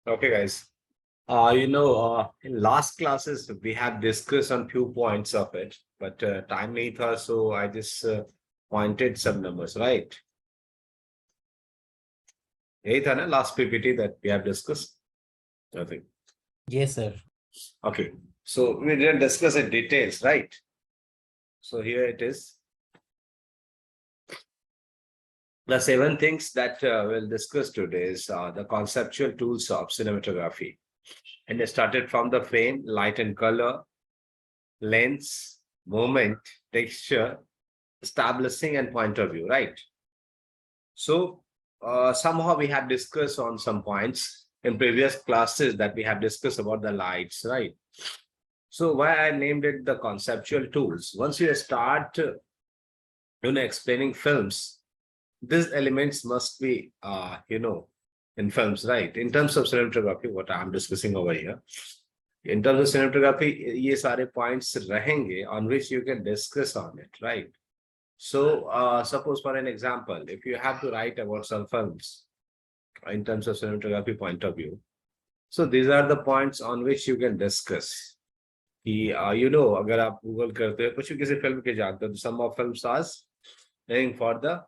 Okay, guys. In last classes we have discussed on few points of it, but time nahi tha, so I just pointed some numbers, right? यही था ना last PPT that we have discussed. I think. Yes, sir. Okay, so we didn't discuss in details, right? So here it is. The 7 things that we'll discuss today is the conceptual tools of cinematography. And it started from the frame, light and color, lens, movement, texture, establishing and point of view, right? So somehow we have discussed on some points in previous classes that we have discussed about the lights, right? So why I named it the conceptual tools. Once you start, explaining films, these elements must be, in films, right? In terms of cinematography, what I'm discussing over here. In terms of cinematography, ये सारे points रहेंगे on which you can discuss on it, right? So, suppose for an example, if you have to write about some films in terms of cinematography point of view, so these are the points on which you can discuss. कि अगर आप Google करते हो कुछ भी किसी film के जानते हो तो some of film stars aiming for the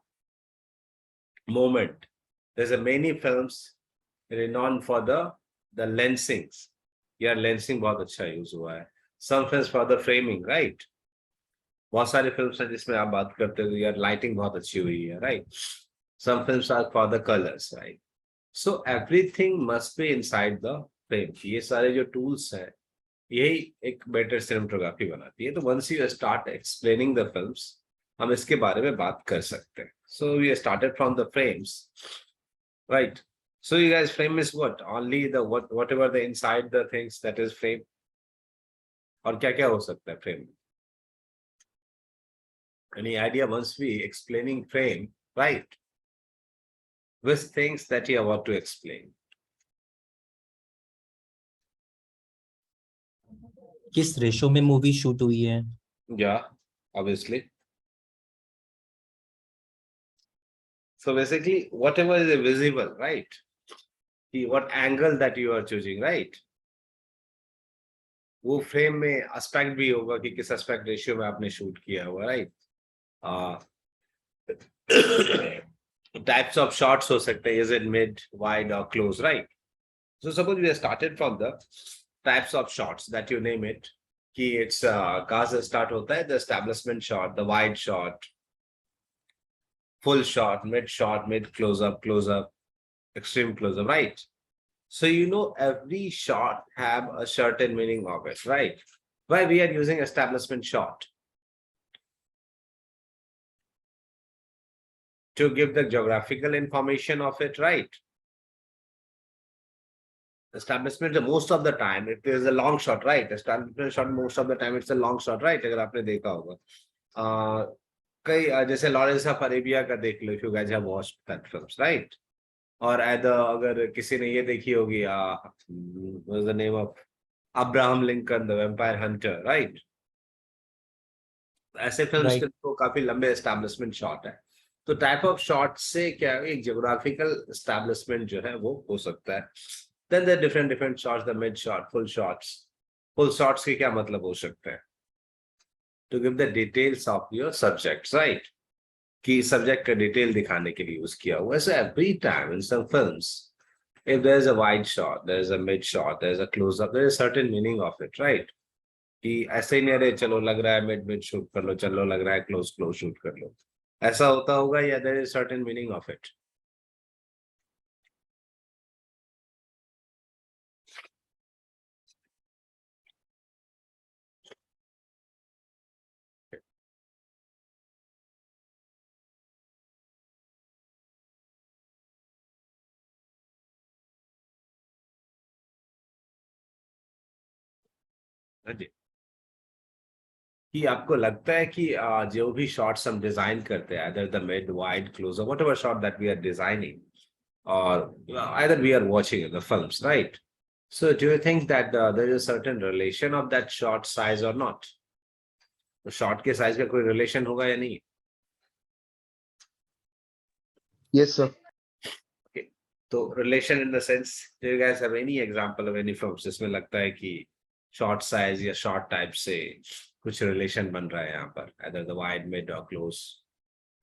moment. There's a many films renowned for the lensings. यार lensing बहुत अच्छा यूज हुआ है. Some films for the framing, right? बहुत सारे फिल्म्स हैं जिसमें आप बात करते हो यार लाइटिंग बहुत अच्छी हुई है, right? Some films are for the colours, right? So everything must be inside the frame. ये सारे जो टूल्स हैं यही एक बेटर सिनेमेटोग्राफी बनाती है. तो once you start explaining the films हम इसके बारे में बात कर सकते हैं. So we started from the frames, right? So you guys, frame is what? Only the whatever the inside the things that is frame. और क्या क्या हो सकता है frame? Any idea once we explaining frame, right? With things that you want to explain. किस ratio में movie shoot हुई है? Yeah, obviously. So basically, whatever is visible, right? What angle that you are choosing, right? वो frame में aspect भी होगा कि किस एस्पेक्ट रेशियो में आपने शूट किया हुआ, राइट? Types of shots हो सकते हैं, is it mid, wide or close, right? So suppose we have started from the types of shots that you name it. कि it's कहाँ से start होता है? The establishment shot, the wide shot, full shot, mid close up, extreme close up, right? So every shot have a certain meaning of it, right? Why we are using establishment shot? To give the geographical information of it, right? Establishment most of the time it is a long shot, right? Establishment shot most of the time it's a long shot, right? अगर आपने देखा होगा कई जैसे Lawrence of Arabia का देख लो, if you guys have watched that films, right? और अगर किसी ने ये देखी होगी what's the name of Abraham Lincoln the vampire Hunter, right? ऐसे फिल्म्स के तो काफी लंबे एस्टैब्लिशमेंट शॉट है. तो टाइप ऑफ शॉट से क्या है, एक जियोग्राफिकल एस्टैब्लिशमेंट जो है वो हो सकता है. Then the different shots, the mid shot, full shots के क्या मतलब हो सकते हैं? To give the details of your subject, right? कि सब्जेक्ट का डिटेल दिखाने के लिए यूज किया हुआ है. So every time in some films if there is a wide shot, there is a mid shot, there is a close up, there is a certain meaning of it, right? कि ऐसे ही नहीं, अरे चलो लग रहा है मिड शूट कर लो, चलो लग रहा है क्लोज शूट कर लो, ऐसा होता होगा, या there is certain meaning of it? कि आपको लगता है कि जो भी शॉट्स हम डिजाइन करते हैं, either the mid, wide, close, or whatever shot that we are designing, or either we are watching the films, right? So do you think that there is a certain relation of that shot size or not? तो shot के size का कोई relation होगा या नहीं? Yes, sir. Okay. तो relation in the sense, do you guys have any example of any films जिसमें लगता है कि short size या short type से कुछ relation बन रहा है यहाँ पर, either the wide, mid or close?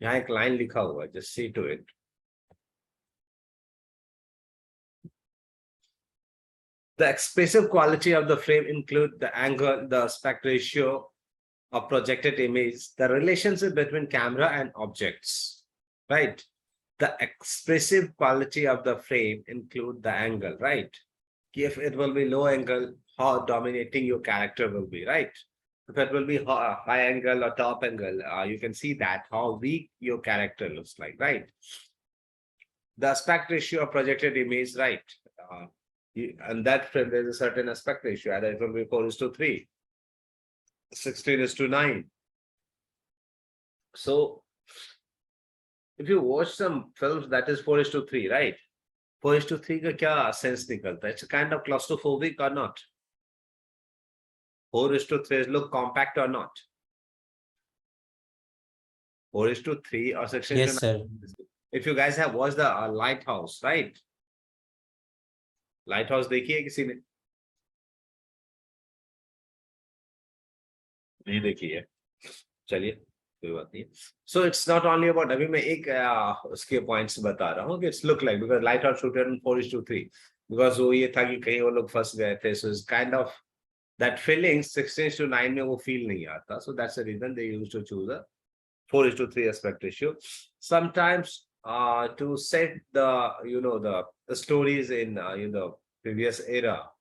यहाँ एक line लिखा हुआ है, just see to it. The expressive quality of the frame include the angle, the aspect ratio of projected image, the relationship between camera and objects, right? The expressive quality of the frame include the angle, right? If it will be low angle, how dominating your character will be, right? If it will be high angle or top angle, you can see that how weak your character looks like, right? The aspect ratio of projected image, right? And that frame, there's a certain aspect ratio, either it will be 4:3, 16:9. So if you watch some films that is 4:3, right? 4:3 का क्या sense निकलता है? It's a kind of claustrophobic or not? 4:3 look compact or not? 4:3 or 16:9. Yes, sir. If you guys have watched the Lighthouse, right? Lighthouse देखी है किसी ने? नहीं देखी है, चलिए कोई बात नहीं. So it's not only about, अभी मैं एक उसके points बता रहा हूँ कि it's look like, because Lighthouse shooted in 4:3 because वो ये था कि कहीं वो लोग फंस गए थे, so it's kind of that feeling 16:9 में वो feel नहीं आता, so that's the reason they used to choose a 4:3 aspect ratio. Sometimes to set the the stories in the previous era.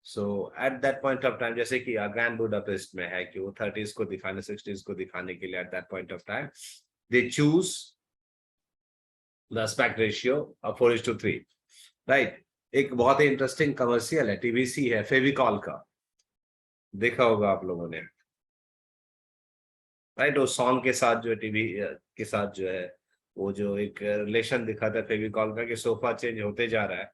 So at that point of time, जैसे कि Grand Budapest में है कि वो 30s को दिखाने 60s को दिखाने के लिए at that point of time they choose the aspect ratio of 4:3, right? एक बहुत ही इंटरेस्टिंग कमर्शियल है, टीवीसी है, फेविकॉल का, देखा होगा आप लोगों ने, राइट? वो सॉन्ग के साथ जो टीवी के साथ जो है वो जो एक रिलेशन दिखाता है फेविकॉल का कि सोफा चेंज होते जा रहा है.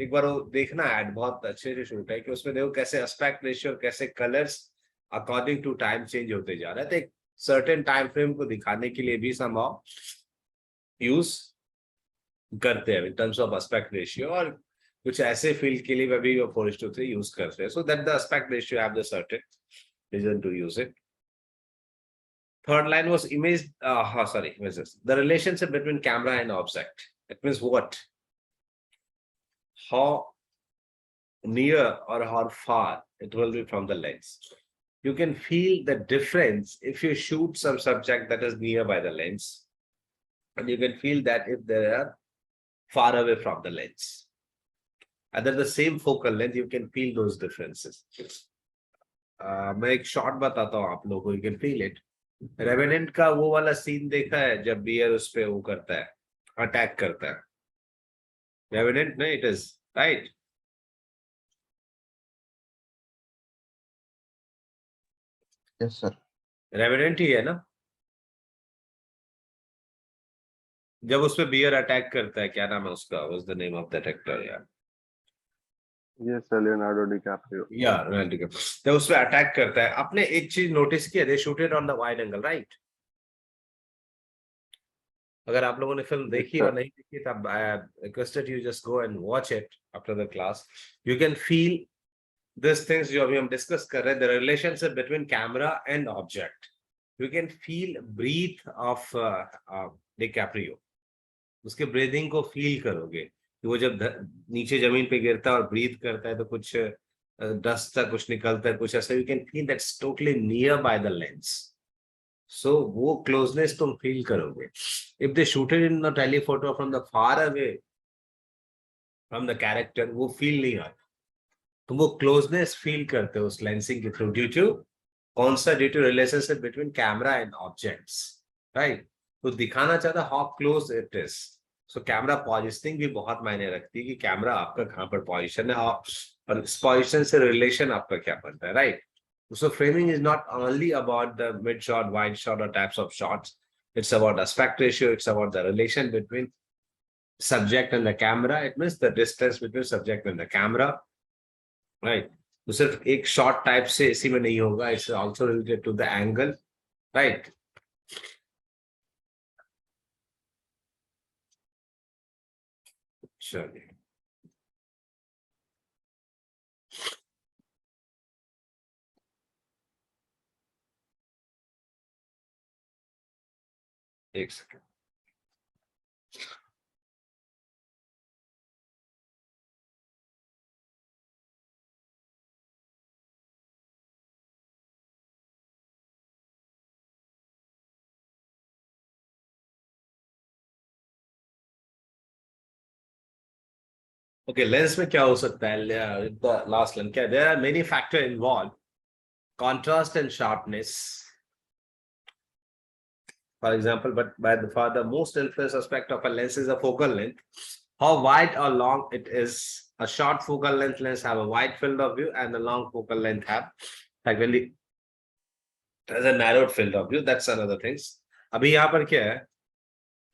एक बार वो देखना ऐड, बहुत अच्छे से शूट है कि उसमें देखो कैसे एस्पेक्ट रेशियो, कैसे colours according to time change होते जा रहा है. तो एक सर्टेन टाइम फ्रेम को दिखाने के लिए भी समहाउ यूज करते हैं in terms of aspect ratio, और कुछ ऐसे फील्ड के लिए भी 4:3 यूज करते हैं, so that the aspect ratio have the certain reason to use it. Third line was image, the relationship between camera and object. It means what? How near or how far it will be from the lens. You can feel the difference if you shoot some subject that is near by the lens, and you can feel that if they are far away from the lens. Under the same focal length, you can feel those differences. मैं एक shot बताता हूँ आप लोगों को, you can feel it. Revenant का वो वाला सीन देखा है जब बियर उस पे वो करता है, अटैक करता है? रेवेनेंट में it is right. Yes sir. Revenant ही है ना, जब उस पे बियर अटैक करता है, क्या नाम है उसका, what's the name of that actor यार? Yes sir, Leonardo DiCaprio. या लियोनार्डो डिकैप्रियो. जब उस पे अटैक करता है, आपने एक चीज नोटिस किया, they shooted on the wide angle, right? अगर आप लोगों ने फिल्म देखी और नहीं देखी तब I requested you just go and watch it after the class. You can feel this things जो अभी हम डिस्कस कर रहे हैं, the relationship between camera and object. You can feel breath of DiCaprio, उसके ब्रीदिंग को फील करोगे कि वो जब नीचे जमीन पे गिरता है और ब्रीथ करता है तो कुछ डस्ट सा कुछ निकलता है, कुछ ऐसा. You can feel that's totally near by the lens, so वो क्लोजनेस तुम फील करोगे. If they shooted in the telephoto from the far away from the character, वो फील नहीं आता. तुम वो क्लोजनेस फील करते हो उस लेंसिंग के थ्रू, ड्यू टू कौन सा, due to relationship between camera and objects, right? तो दिखाना चाहता how close it is. So camera positioning भी बहुत मायने रखती है कि कैमरा आपका कहाँ पर पोजिशन है, और इस पोजिशन से रिलेशन आपका क्या बनता है, right? So framing is not only about the mid shot, wide shot, or types of shots. It's about aspect ratio. It's about the relation between subject and the camera. It means the distance between subject and the camera, right? तो सिर्फ एक shot type से इसी में नहीं होगा. It's also related to the angle, right? चलिए एक सेकंड। ओके, लेंस में क्या हो सकता है? लास्ट लेंस क्या, there are many factor involve, contrast and sharpness. For example, but by the far the most influence aspect of a lens is a focal length. How wide or long it is. A short focal length lens have a wide field of view, and the long focal length have like when it has a narrowed field of view. That's another things. अभी यहाँ पर क्या है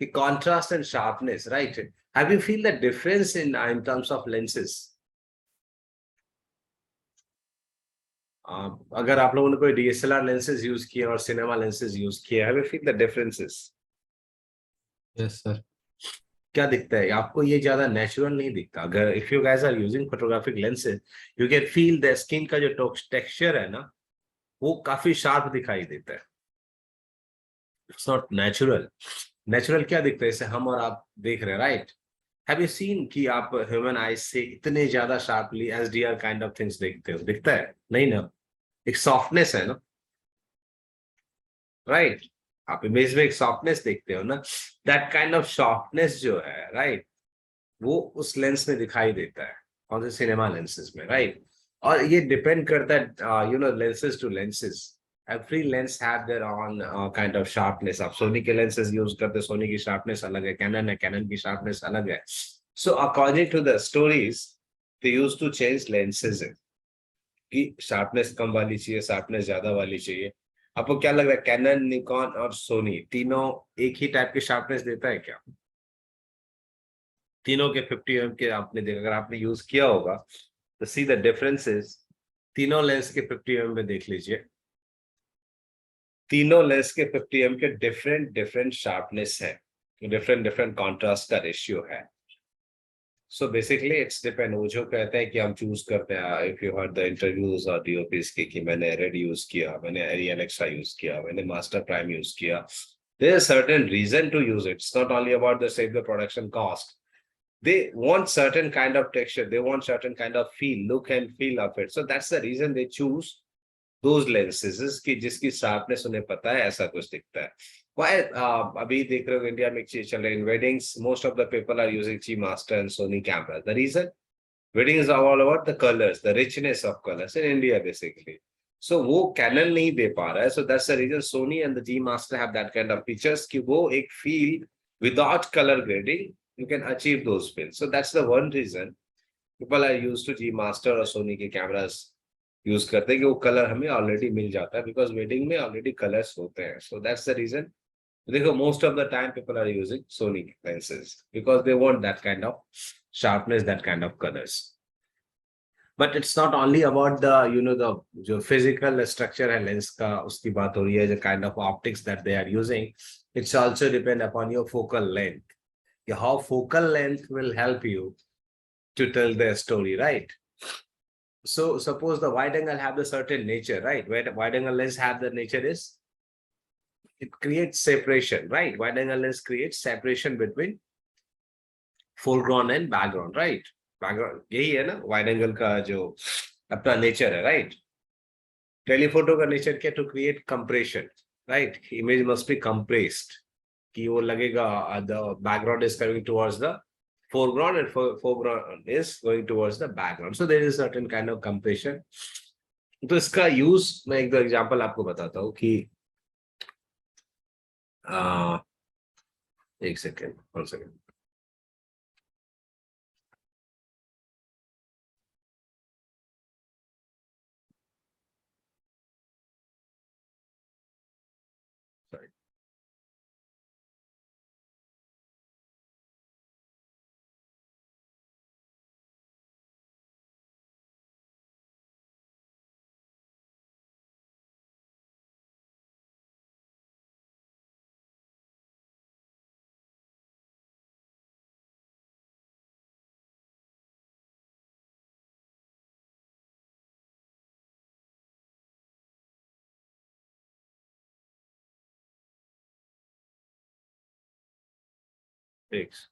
कि contrast and sharpness, right? Have you feel the difference in terms of lenses? अगर आप लोगों ने कोई DSLR lenses यूज किए और सिनेमा lenses यूज किए, have you feel the differences? Yes, sir. क्या दिखता है आपको? ये ज्यादा नेचुरल नहीं दिखता। अगर if you guys are using photographic lenses, you can feel the skin का जो टेक्सचर है ना, वो काफी शार्प दिखाई देता है। It's not natural. नेचुरल क्या दिखता है? जैसे हम और आप देख रहे हैं, राइट? हैव यू सीन कि आप ह्यूमन आईज से इतने ज्यादा sharply SDR kind of things देखते हो? दिखता है नहीं ना? एक सॉफ्टनेस है ना, राइट? आप इमेज में एक सॉफ्टनेस देखते हो ना, दैट काइंड ऑफ सॉफ्टनेस जो है, राइट, वो उस लेंस में दिखाई देता है, कौन से सिनेमा लेंसेज में, राइट? और ये डिपेंड करता है lenses to lenses. Every lens have their on kind of sharpness. आप सोनी के लेंसेज यूज करते हैं, सोनी की शार्पनेस अलग है, कैनन है, कैनन की शार्पनेस अलग है। So according to the stories they use to change lenses कि शार्पनेस कम वाली चाहिए, शार्पनेस ज्यादा वाली चाहिए। आपको क्या लग रहा है, कैनन, निकॉन और सोनी तीनों एक ही टाइप की शार्पनेस देता है क्या? तीनों के 50 mm के आपने देखा, अगर आपने यूज किया होगा तो सी द डिफरेंसेस। तीनों लेंस के 50 mm में देख लीजिए, तीनों लेंस के 50 mm के डिफरेंट डिफरेंट शार्पनेस है, डिफरेंट डिफरेंट कॉन्ट्रास्ट का रेशियो है। So basically it's depend. वो जो कहते हैं कि हम चूज करते हैं, if you heard the interviews और डीओपीज की कि मैंने रेड यूज किया, मैंने एरियल एक्स्ट्रा यूज किया, मैंने मास्टर प्राइम यूज किया, there is certain reason to use it. It's not only about the save the production cost. They want certain kind of texture, they want certain kind of feel, look and feel of it. So that's the reason they choose those lenses कि जिसकी sharpness उन्हें पता है ऐसा कुछ दिखता है। Why अभी देख रहे हो इंडिया में एक चीज चल रही है, in weddings most of the people are using G Master and Sony cameras. The reason, wedding is all about the colors, the richness of colors in India basically. So वो Canon नहीं दे पा रहा है, so that's the reason Sony and the G Master have that kind of features कि वो एक feel without color grading you can achieve those fields. So that's the one reason people are used to G Master or Sony के cameras use करते हैं कि वो colour हमें already मिल जाता है, बिकॉज वेडिंग में ऑलरेडी कलर्स होते हैं। So that's the reason. देखो most of the time people are using Sony lenses because they want that kind of sharpness, that kind of colors. But it's not only about the the जो physical structure है lens का, उसकी बात हो रही है, जो kind of optics that they are using. It's also depend upon your focal length, how focal length will help you to tell the story, right? So suppose the wide angle have the certain nature, right? Where wide angle lens have the nature is it creates separation, right? Wide angle lens creates separation between foreground and background, right? Background यही है ना wide angle का जो अपना nature है, right? Telephoto का nature क्या? To create compression, right? Image must be compressed कि वो लगेगा the background is coming towards the foreground and foreground is going towards the background. So there is a certain kind of compression. तो इसका use मैं एक दो example आपको बताता हूँ कि एक second, one second. Takes.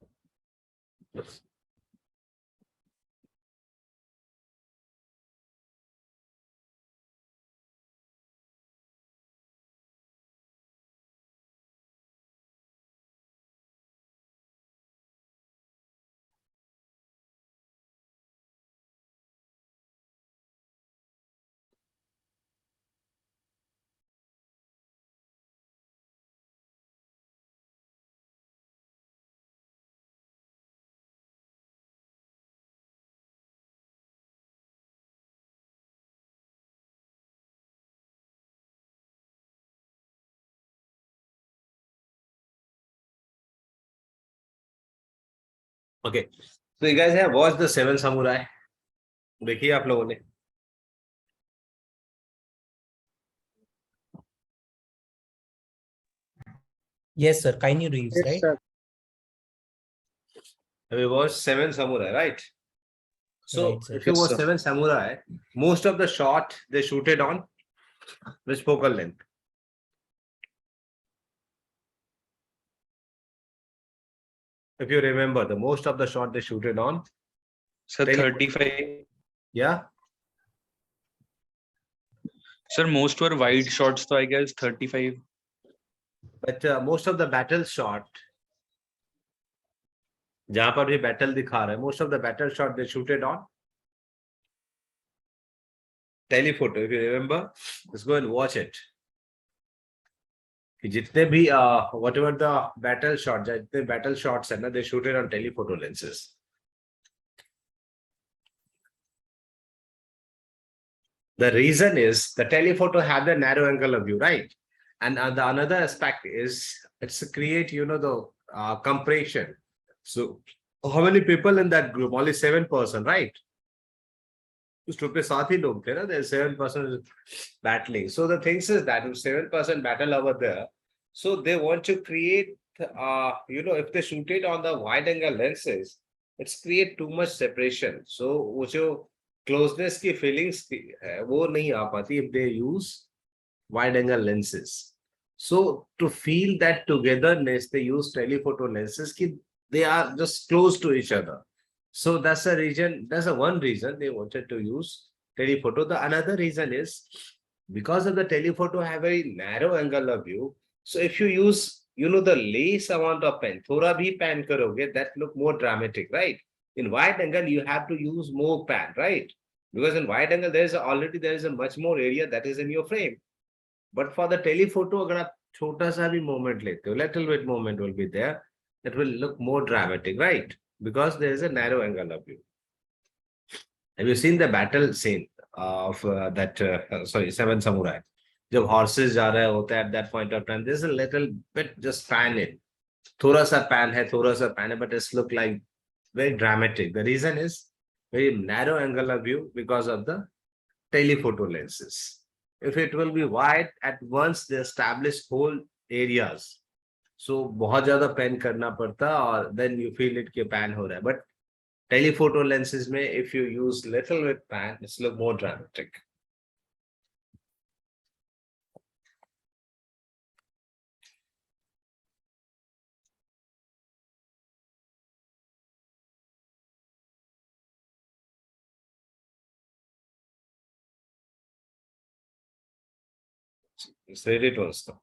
Okay. So you guys have watched the Seven Samurai? देखिए आप लोगों ने. Yes, sir. Kindly reads, Yes, right? sir. We watched Seven Samurai, right? So Right, sir. if you Yes, watch sir. Seven Samurai, most of the shot they shoot it on which focal length? If you remember, the most of the shot they shoot it on. Sir, 35. Yeah. Sir, most were wide shots, so I guess 35. But most of the battle shot, जहां पर भी battle दिखा रहा है, most of the battle shot they shoot it on telephoto. If you remember, let's go and watch it. कि जितने भी whatever the battle shot, जितने battle shots है ना, they shoot it on telephoto lenses. The reason is the telephoto have the narrow angle of view, right? And the another aspect is it's create, you know, the compression. So how many people in that group? Only 7%, right? उस group पे 7 ही लोग थे ना, there's 7% battling. So the thing is that 7% battle over there. So they want to create, you know, if they shoot it on the wide angle lenses, it's create too much separation. So वो जो closeness की feelings है, वो नहीं आ पाती if they use wide angle lenses. So to feel that togetherness, they use telephoto lenses ki they are just close to each other. So that's a reason, that's a one reason they wanted to use telephoto. The another reason is because of the telephoto have very narrow angle of view. So if you use, you know, the least amount of pen, थोड़ा भी pan करोगे, that look more dramatic, right? In wide angle, you have to use more pan, right? Because in wide angle, there is a much more area that is in your frame. But for the telephoto, अगर आप छोटा सा भी moment लेते हो, little bit moment will be there, that will look more dramatic, right? Because there is a narrow angle of view. Have you seen the battle scene of Seven Samurai? जब horses जा रहे होते हैं at that point of time, there's a little bit just pan in. थोड़ा सा pan है, but it's look like very dramatic. The reason is very narrow angle of view because of the telephoto lenses. If it will be wide, at once they establish whole areas. So बहुत ज्यादा pan करना पड़ता और then you feel it कि pan हो रहा है. But telephoto lenses में if you use little bit pan, it's look more dramatic. It's really tones though.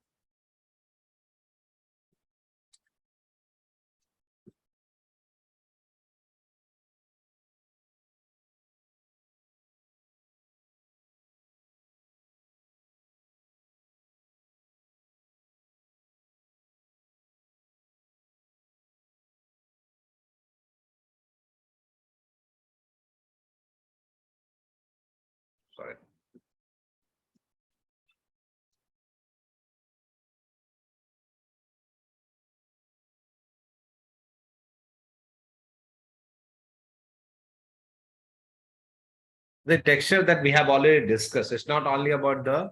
Sorry. The texture that we have already discussed, it's not only about the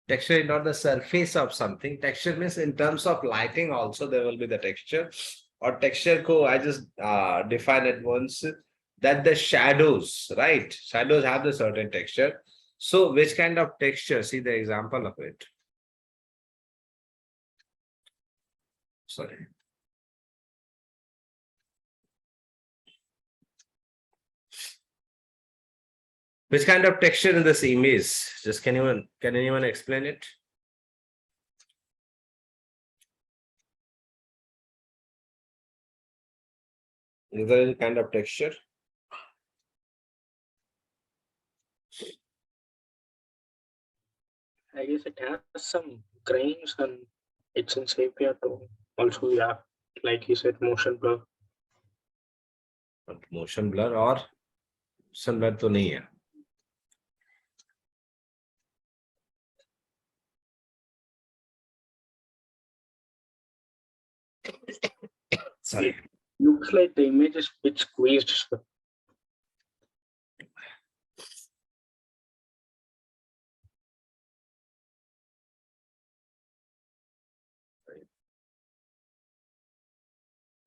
texture, not the surface of something. Texture means in terms of lighting also there will be the texture. Or texture ko I just define it once that the shadows, right? Shadows have the certain texture. So which kind of texture? See the example of it. Sorry. Which kind of texture in this image? Just can anyone explain it? Is there any kind of texture? I guess it has some grains and it's in sepia tone. Also, yeah, like you said, motion blur. Motion blur or motion blur तो नहीं है. Sorry. Looks like the image is bit squeezed. So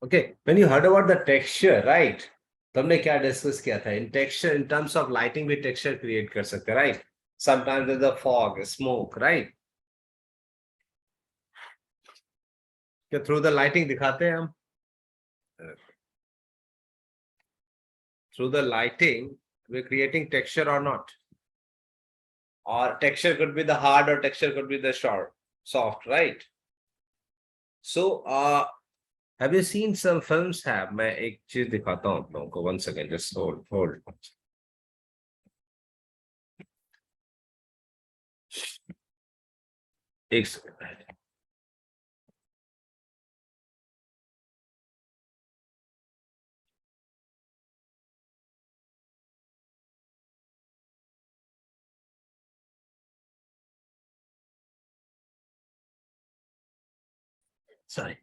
Okay, when you heard about the texture, right? तुमने क्या discuss किया था? In texture, in terms of lighting, भी texture create कर सकते, right? Sometimes there's a fog, smoke, right? क्या through the lighting दिखाते हैं हम? Through the lighting, we're creating texture or not? Or texture could be the hard or texture could be the soft, right? So, have you seen some films have? मैं एक चीज दिखाता हूँ आप लोगों को. 1 second, just hold. एक second. Sorry.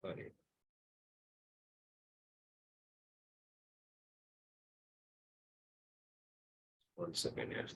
Sorry. One second, yes.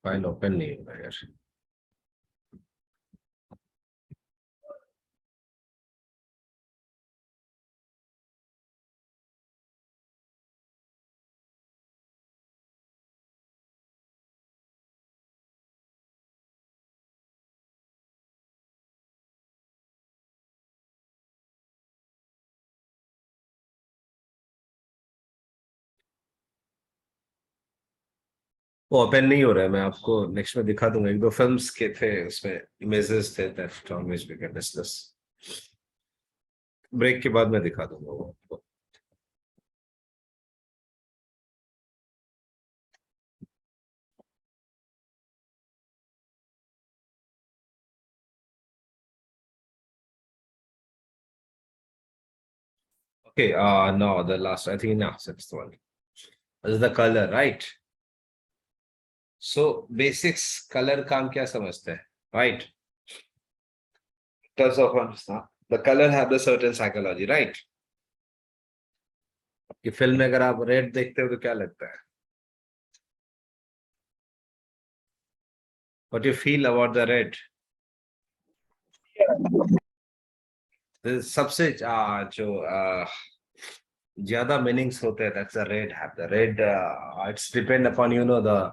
File open नहीं हो रहा यार. वो ओपन नहीं हो रहा है. मैं आपको नेक्स्ट में दिखा दूंगा. 1-2 फिल्म्स के थे उसमें, इमेजेस थे that on which we can discuss. Break के बाद मैं दिखा दूंगा वो आपको. Okay, no, the last, I think, no, sixth one. This is the color, right? So, basics, color काम क्या समझते हैं, right? In terms of the color have a certain psychology, right? कि फिल्म में अगर आप रेड देखते हो तो क्या लगता है? What you feel about the red? सबसे जो ज्यादा मीनिंग्स होते हैं, that's the red have the red, it's depend upon the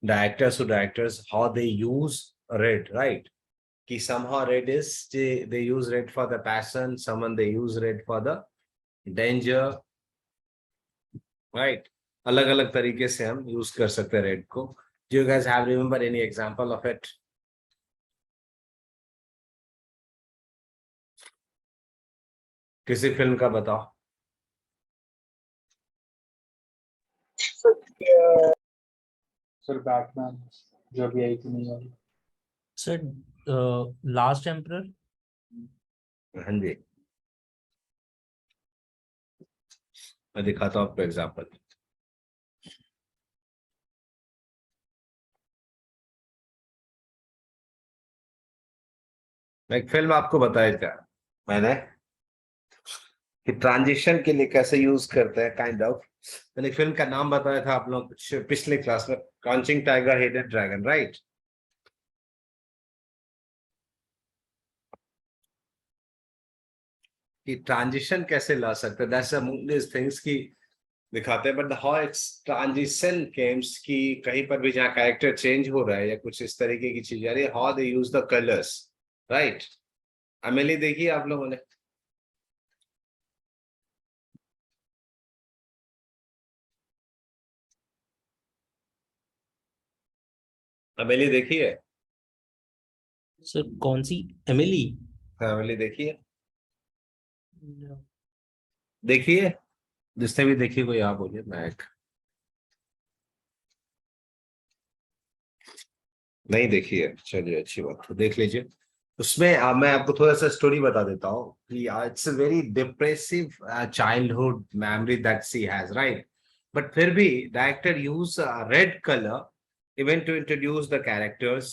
actors who directors how they use red, right? Ki somehow red is they use red for the passion, someone they use red for the danger, right? अलग अलग तरीके से हम use कर सकते हैं red को. Do you guys have remember any example of it? किसी फिल्म का बताओ. सर बैटमैन जो अभी आई थी नहीं आई। Sir last emperor. हाँ जी, मैं दिखाता हूँ आपको एग्जाम्पल. मैं एक फिल्म आपको बताया था मैंने कि ट्रांजिशन के लिए कैसे यूज करते हैं, काइंड ऑफ. मैंने फिल्म का नाम बताया था आप लोग पिछले क्लास में, crunching tiger headed dragon, right? कि ट्रांजिशन कैसे ला सकते हैं, दैट्स द थिंग्स की दिखाते हैं. But how it's transition games की कहीं पर भी जहाँ कैरेक्टर चेंज हो रहा है या कुछ इस तरीके की चीज आ रही है, how they use the colours, right? Amelie देखिए आप लोगों ने. अमेली देखिए. सर कौन सी? एमिली. अमेली देखिए. देखिए, जिसने भी देखी कोई आप बोलिए. मैं नहीं देखी है, चलिए अच्छी बात, तो देख लीजिए. उसमें मैं आपको थोड़ा सा स्टोरी बता देता हूँ कि it's a very depressive childhood memory that she has, right? But फिर भी director use red colour even to introduce the characters,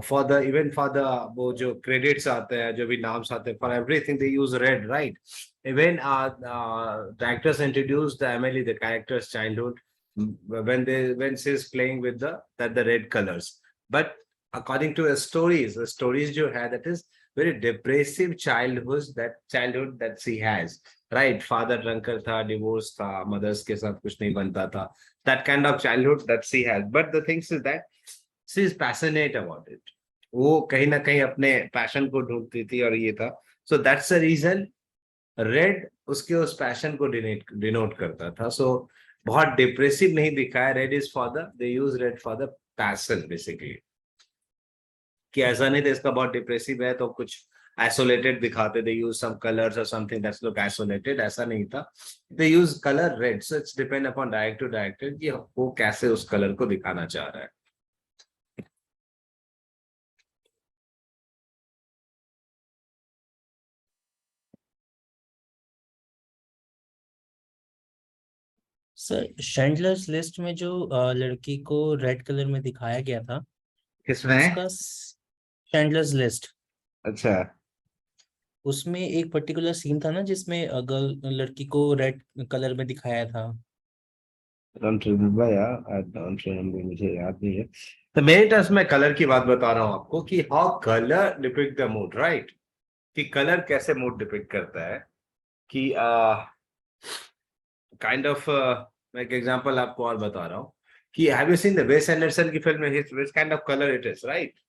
for the even for the वो जो क्रेडिट्स आते हैं, जो भी नाम्स आते हैं, for everything they use red, right? Even directors introduce the MLE the characters childhood when she is playing with the red colors. But according to the stories जो है, that is very depressive childhood that she has, right? Father drunker था, divorce था, mothers के साथ कुछ नहीं बनता था, that kind of childhood that she has. But the thing is that she is passionate about it. वो कहीं ना कहीं अपने पैशन को ढूंढती थी और ये था. So that's the reason red उसके उस पैशन को डिनोट करता था. सो बहुत डिप्रेसिव नहीं दिखाया. Red is for the they use red for the passion basically. कि ऐसा नहीं था इसका बहुत डिप्रेसिव है तो कुछ आइसोलेटेड दिखाते, they use some colours or something that's look isolated, ऐसा नहीं था. They use colour red. So it's depend upon director to director कि वो कैसे उस कलर को दिखाना चाह रहा है. सर शेंडलर्स लिस्ट में जो लड़की को रेड कलर में दिखाया गया था, किसमें? उसका शेंडलर्स लिस्ट, अच्छा, उसमें एक पर्टिकुलर सीन था ना जिसमें लड़की को रेड कलर में दिखाया था. डोंट रिमेम्बर यार, आई डोंट रिमेम्बर, मुझे याद नहीं है. तो मेरे टर्म्स में कलर की बात बता रहा हूँ आपको कि how colour depict the mood, right? कि कलर कैसे मूड डिपिक्ट करता है. कि काइंड ऑफ मैं एक एग्जांपल आपको और बता रहा हूँ कि हैव यू सीन द वेस एंडरसन की फिल्म में which kind of colour it is, right?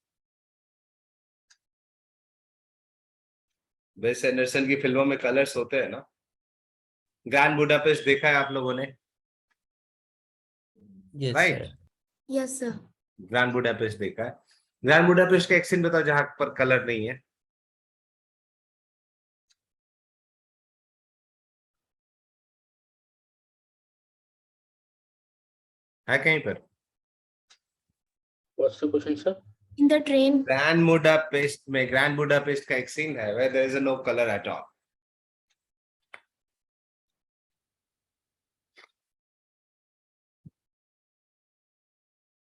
वेस एंडरसन की फिल्मों में कलर्स होते हैं ना. ग्रैंड बुडापेस्ट देखा है आप लोगों ने, yes right? Sir. Yes sir. Grand Budapest देखा है. ग्रैंड बुडापेस्ट का एक सीन बताओ जहां पर कलर नहीं है. है कहीं पर? What's the question, sir? In the train. Grand Budapest का एक सीन है where there is no color at all.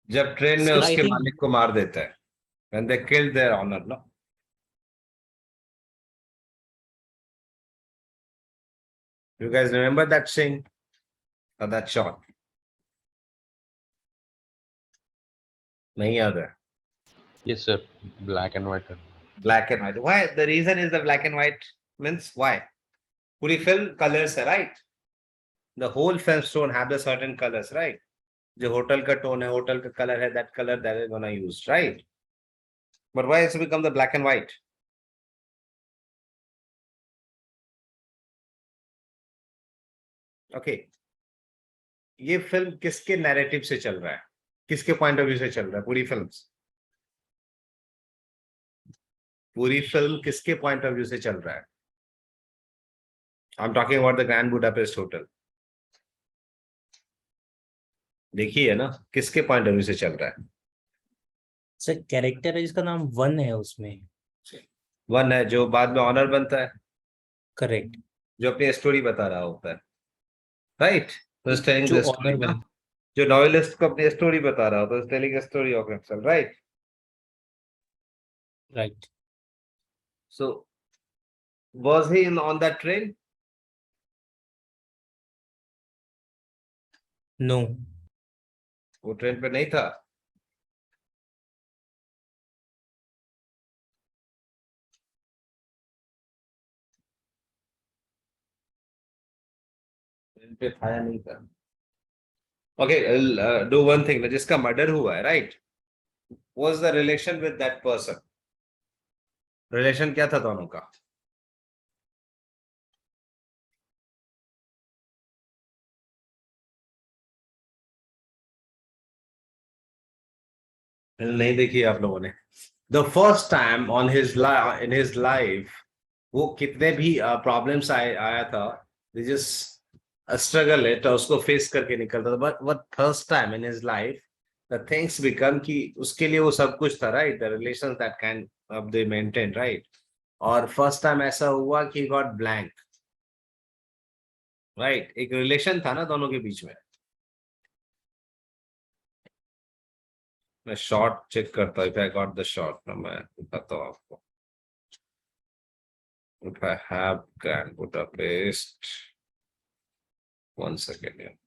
जब ट्रेन में Sir, I उसके think- मालिक को मार देता है, when they killed their owner, no? You guys remember that scene or that shot? नहीं याद है. Yes, sir. Black and white. Black and white. Why? The reason is the black and white means why? पूरी film colors है, right? The whole film don't have the certain colors, right? जो hotel का tone है, hotel का color है, that color that is gonna use, right? But why it's become the black and white? Okay. ये film किसके narrative से चल रहा है, किसके पॉइंट ऑफ व्यू से चल रहा है? पूरी फिल्म किसके पॉइंट ऑफ व्यू से चल रहा है? I am talking about the grand Budapest hotel. देखिए ना, किसके पॉइंट ऑफ व्यू से चल रहा है? सर कैरेक्टर है जिसका नाम वन है उसमें. वन है जो बाद में ऑनर बनता है, करेक्ट. जो अपनी स्टोरी बता रहा होता है, राइट? जो ऑनर बन. जो नॉवेलिस्ट को अपनी स्टोरी बता रहा होता है, telling story of himself, right? Right. So was he on that train? No. वो ट्रेन पे नहीं था. ट्रेन पे था या नहीं था? Okay, do one thing. जिसका मर्डर हुआ है, right? was the relation with that person? Relation क्या था दोनों का? नहीं देखी आप लोगों ने. The first time on his in his life, वो कितने भी प्रॉब्लम्स आया था, जस्ट स्ट्रगल है तो उसको फेस करके निकलता था. But first time in his life the things become कि उसके लिए वो सब कुछ था, right? The relations that can अब दे मेंटेन, राइट? और फर्स्ट टाइम ऐसा हुआ कि गॉट ब्लैंक, राइट? एक रिलेशन था ना दोनों के बीच में. मैं शॉर्ट चेक करता हूँ. If I got the short, मैं बताता हूँ आपको. If I have Grand Budapest, 1 second here.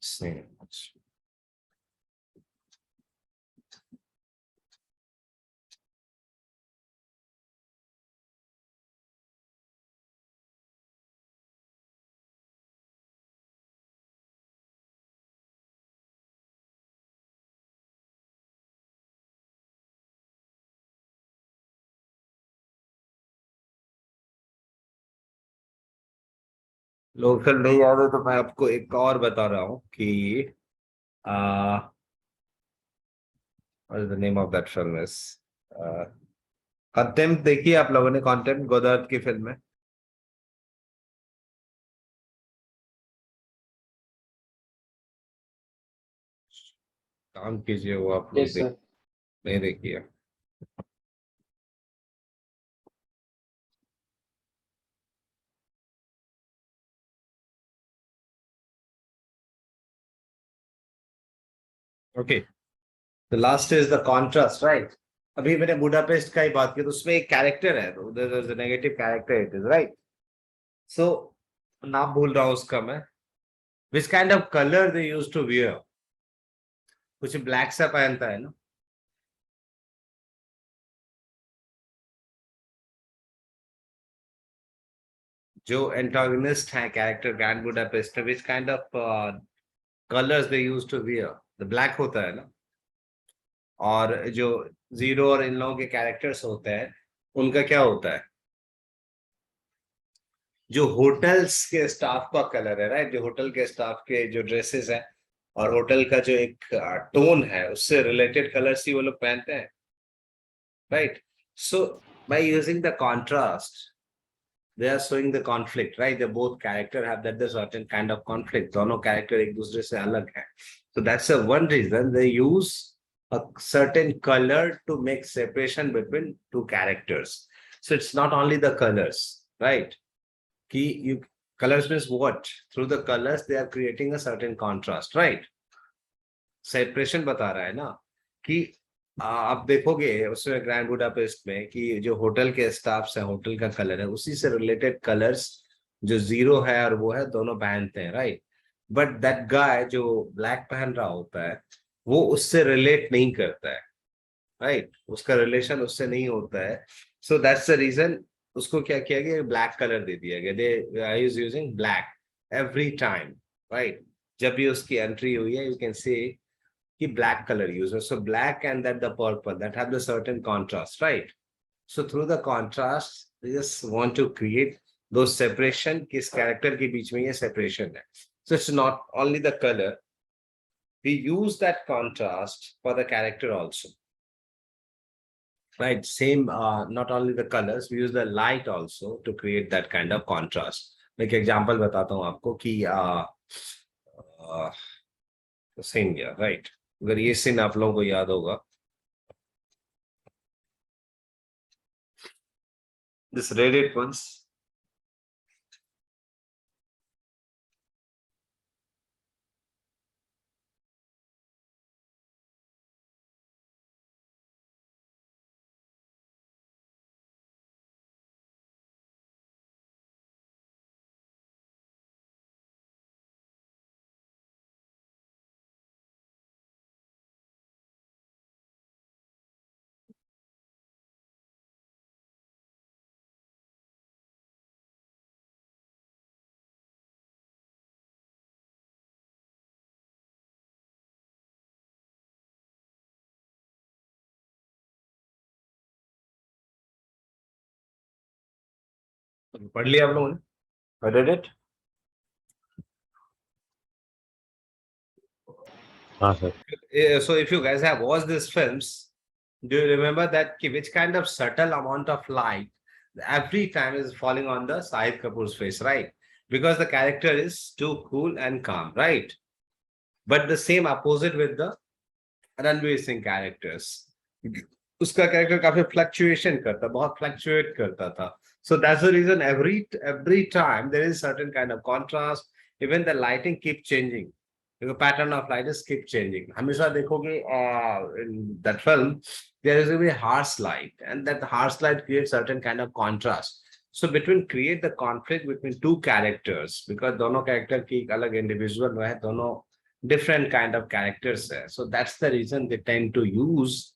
Same. लोग फिल्म नहीं याद है तो मैं आपको एक और बता रहा हूँ कि what is the name of that film is contempt. देखिए आप लोगों ने कंटेम्प्ट, गोदावरी की फिल्म है. काम कीजिए, वो आप लोग नहीं देखिए. Okay, the last is the contrast, right? अभी मैंने बुडापेस्ट का ही बात की तो उसमें एक कैरेक्टर है, negative character it is, right? So नाम भूल रहा हूँ उसका मैं. Which kind of colour they use to wear? कुछ ब्लैक सा पहनता है ना. जो एंटागनिस्ट है कैरेक्टर ग्रैंड बुडापेस्ट में, which kind of colours they use to wear? The black होता है ना. और जो जीरो और इन लोगों के कैरेक्टर्स होते हैं उनका क्या होता है? जो होटल्स के स्टाफ का कलर है, राइट? जो होटल के स्टाफ के जो ड्रेसेस है और होटल का जो एक टोन है उससे रिलेटेड कलर्स ही वो लोग पहनते हैं, right? So by using the contrast they are showing the conflict, right? They both character have that the certain kind of conflict. दोनों character एक दूसरे से अलग है. So that's the one reason they use a certain color to make separation between two characters. So it's not only the colors, right? Key you colors means what? Through the colors, they are creating a certain contrast, right? Separation बता रहा है ना कि आप देखोगे उसमें grand Budapest में कि जो होटल के स्टाफ है, होटल का कलर है, उसी से रिलेटेड कलर्स जो जीरो है और वो है दोनों पहनते हैं, राइट? बट दैट गाय जो ब्लैक पहन रहा होता है वो उससे रिलेट नहीं करता है, राइट? उसका रिलेशन उससे नहीं होता है. सो दैट्स द रीजन उसको क्या किया गया, ब्लैक कलर दे दिया गया. They is using black every time, right? जब भी उसकी एंट्री हुई है, यू कैन सी कि black color user. So black and that the purple that have the certain contrast, right? So through the contrast, they just want to create those separation. किस character के बीच में ये separation है. So it's not only the color. We use that contrast for the character also. Right? Same, not only the colors, we use the light also to create that kind of contrast. Like example बताता हूँ आपको कि same here, right? अगर ये scene आप लोगों को याद होगा, this read it once. पढ़ लिया आप लोगों ने? I read it? sir. So if you guys have watched these films, do you remember that which kind of subtle amount of light every time is falling on the Shahid Kapoor's face, right? Because the character is too cool and calm, right? But the same opposite with the Ranveer Singh characters. उसका character काफी fluctuation करता, बहुत fluctuate करता था. So that's the reason every time there is certain kind of contrast. Even the lighting keep changing. The pattern of light is keep changing. हमेशा देखोगे in that film there is a very harsh light, and that harsh light creates certain kind of contrast. So between create the conflict between two characters, because दोनों character की एक अलग individual है, दोनों different kind of characters there. So that's the reason they tend to use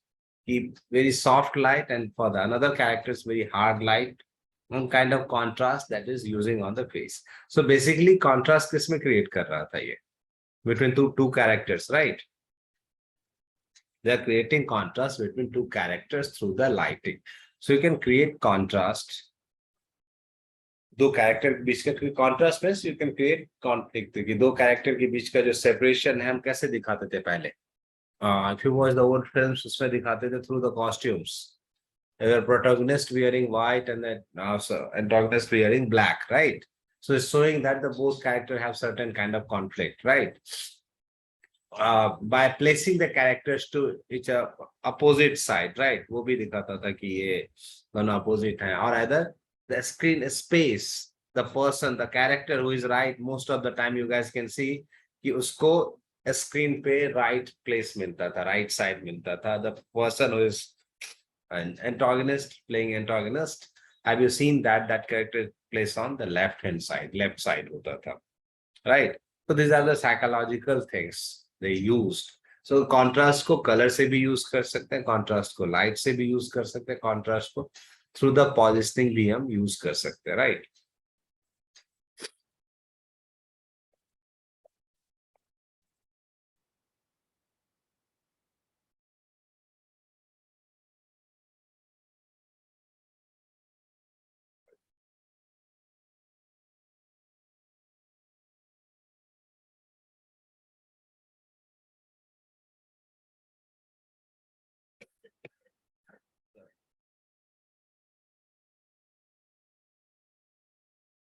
very soft light, and for the another characters very hard light, one kind of contrast that is using on the face. So basically contrast किसमें create कर रहा था ये between two characters, right? They are creating contrast between two characters through the lighting. So you can create contrast. दो character के बीच का contrast में you can create conflict कि दो कैरेक्टर के बीच का जो सेपरेशन है हम कैसे दिखाते थे पहले. If you watch the old films उसमें दिखाते थे थ्रू द कॉस्ट्यूम्स. अगर protagonist wearing white and antagonist wearing black, right? So it's showing that the both character have certain kind of conflict, right? by placing the characters to each opposite side, right? वो भी दिखाता था कि ये दोनों opposite हैं. और either the screen space, the person, the character who is right, most of the time you guys can see कि उसको screen पे right place मिलता था, right side मिलता था. The person who is an antagonist playing antagonist, have you seen that character placed on the left hand side, left side होता था, right? So these are the psychological things they used. So contrast को color से भी use कर सकते हैं, contrast को light से भी use कर सकते हैं, contrast को through the positioning भी हम use कर सकते हैं, right?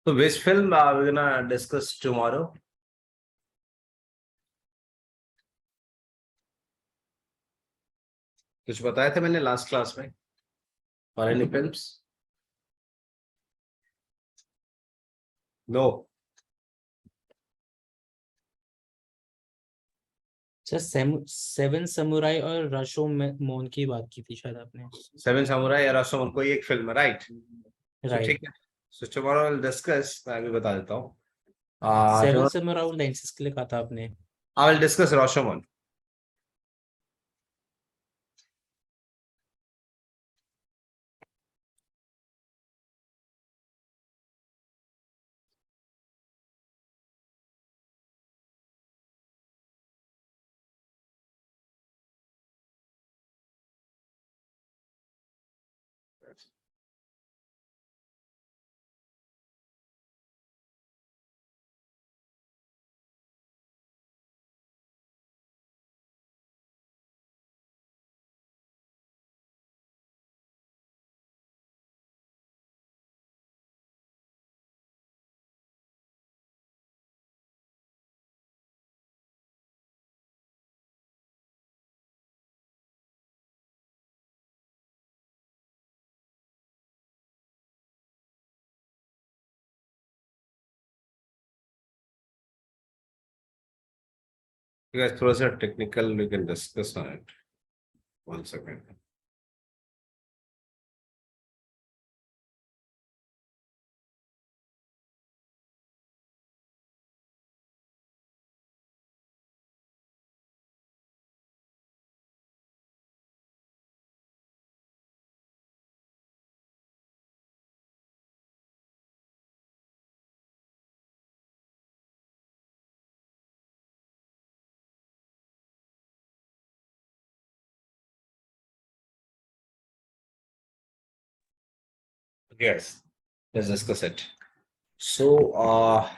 So which film we're gonna discuss tomorrow? कुछ बताया था मैंने लास्ट क्लास में? Or any films? No. Sir seven samurai और रशोमोन की बात की थी शायद आपने। Seven Samurai या रशोमन कोई एक फिल्म, right? So right. ठीक है. So tomorrow we'll discuss. मैं अभी बता देता हूँ. सेवन समुराई लेंसेज के लिए कहा था आपने। I will discuss Rashomon. You guys throw us a technical, we can discuss on it. 1 second. Yes, let's discuss it. So,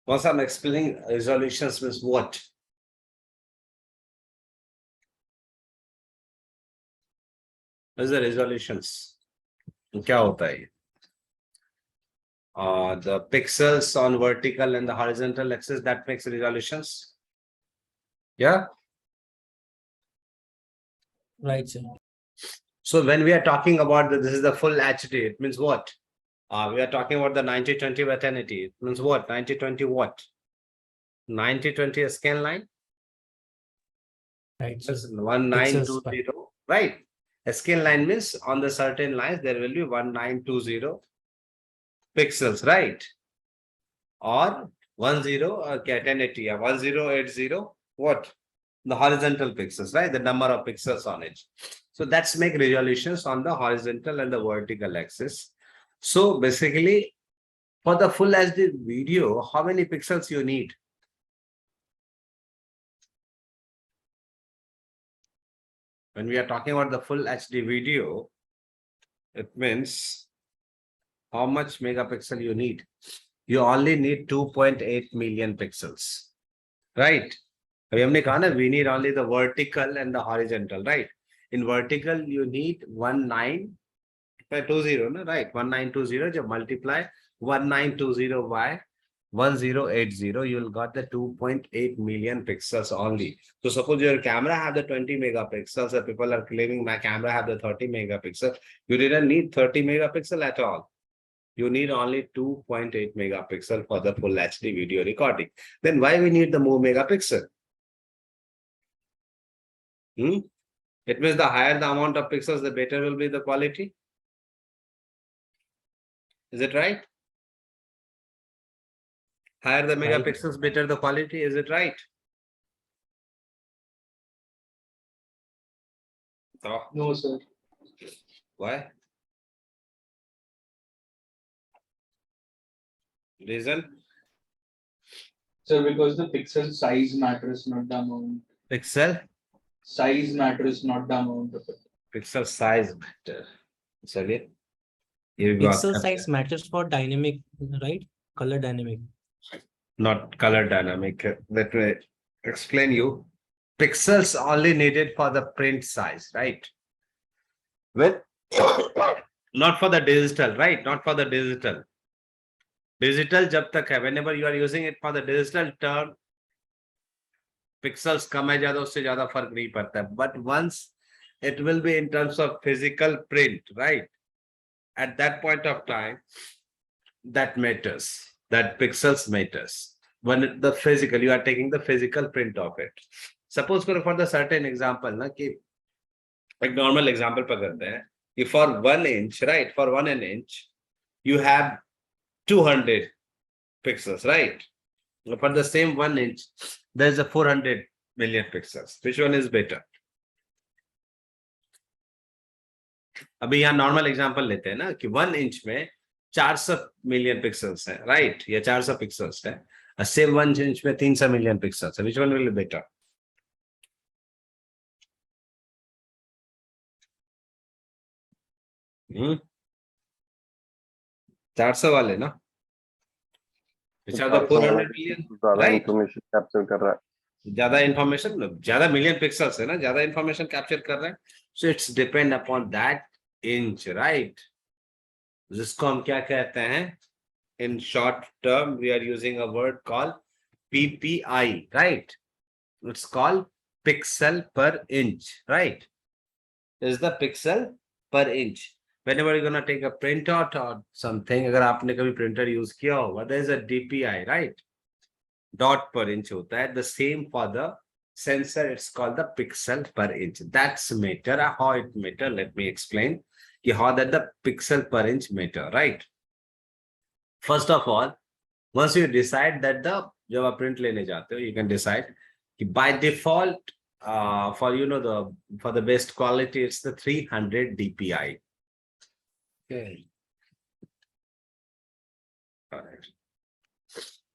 once I'm explaining resolutions means what? What is the resolutions? क्या होता है? The pixels on vertical and the horizontal axis that makes resolutions. Yeah. Right sir. So when we are talking about this is the full HD, it means what? We are talking about the 90-20 by 1080. It means what? 90-20 what? 90-20 scan line. Right That's sir. 1920, right? A scan line means on the certain lines there will be 1920 pixels, right? Or 1080 or 1080 what? The horizontal pixels, right? The number of pixels on it. So that's make resolutions on the horizontal and the vertical axis. So basically, for the full HD video, how many pixels you need? When we are talking about the full HD video, it means how much megapixel you need? You only need 2.8 million pixels, right? We need only the vertical and the horizontal, right? In vertical, you need 1920, no? Right? 1920, just multiply 1920 by 1080, you will got the 2.8 million pixels only. So suppose your camera have the 20 megapixels, the people are claiming my camera have the 30 megapixels. You didn't need 30 megapixel at all. You need only 2.8 megapixel for the full HD video recording. Then why we need the more megapixel? It means the higher the amount of pixels, the better will be the quality. Is it right? Higher the Right. megapixels, better the quality. Is it right? Oh, No, sir. why? Reason? Sir, because the pixel size matters, not the amount. Pixel? Size matters, not the amount of it. Pixel size matter. Sorry. Pixel size matters for dynamic, right? Color dynamic. Not color dynamic. Let me explain you. Pixels only needed for the print size, right? Well, not for the digital, right? Not for the digital. Digital जब तक है, whenever you are using it for the digital term, pixels कम है ज्यादा उससे ज्यादा फर्क नहीं पड़ता, but once it will be in terms of physical print, right? At that point of time, that matters, that pixels matters. When the physical, you are taking the physical print of it. Suppose for the certain example, na, कि एक normal example पकड़ते हैं कि for 1 inch, right? For 1 inch, you have 200 pixels, right? For the same 1 inch, there's a 400 million pixels. Which one is better? अभी यहाँ normal example लेते हैं ना कि 1 इंच में 400 मिलियन पिक्सल्स है, राइट? या 400 पिक्सल्स है, सेम 1 इंच में 300 मिलियन पिक्सल्स है. Which one will be better? Hmm, 400 वाले ना, 400 मिलियन, ज्यादा राइट? इंफॉर्मेशन कैप्चर कर रहा है. ज्यादा इंफॉर्मेशन, ज्यादा मिलियन पिक्सल्स है ना, ज्यादा इंफॉर्मेशन कैप्चर कर रहे हैं. सो it's depend upon that inch, right? जिसको हम क्या कहते हैं, in short term we are using a word called PPI, right? It's called pixel per inch, right? Is the pixel per inch. Whenever you're gonna take a printout or something, अगर आपने कभी printer use किया होगा, there is a DPI, right? Dot per inch होता है. The same for the sensor, it's called the pixel per inch. That's matter. How it matter? Let me explain. How that the pixel per inch matter, right? First of all, once you decide that the जब आप print लेने जाते हो, you can decide कि by default for for the best quality it's the 300 DPI. Okay. All right.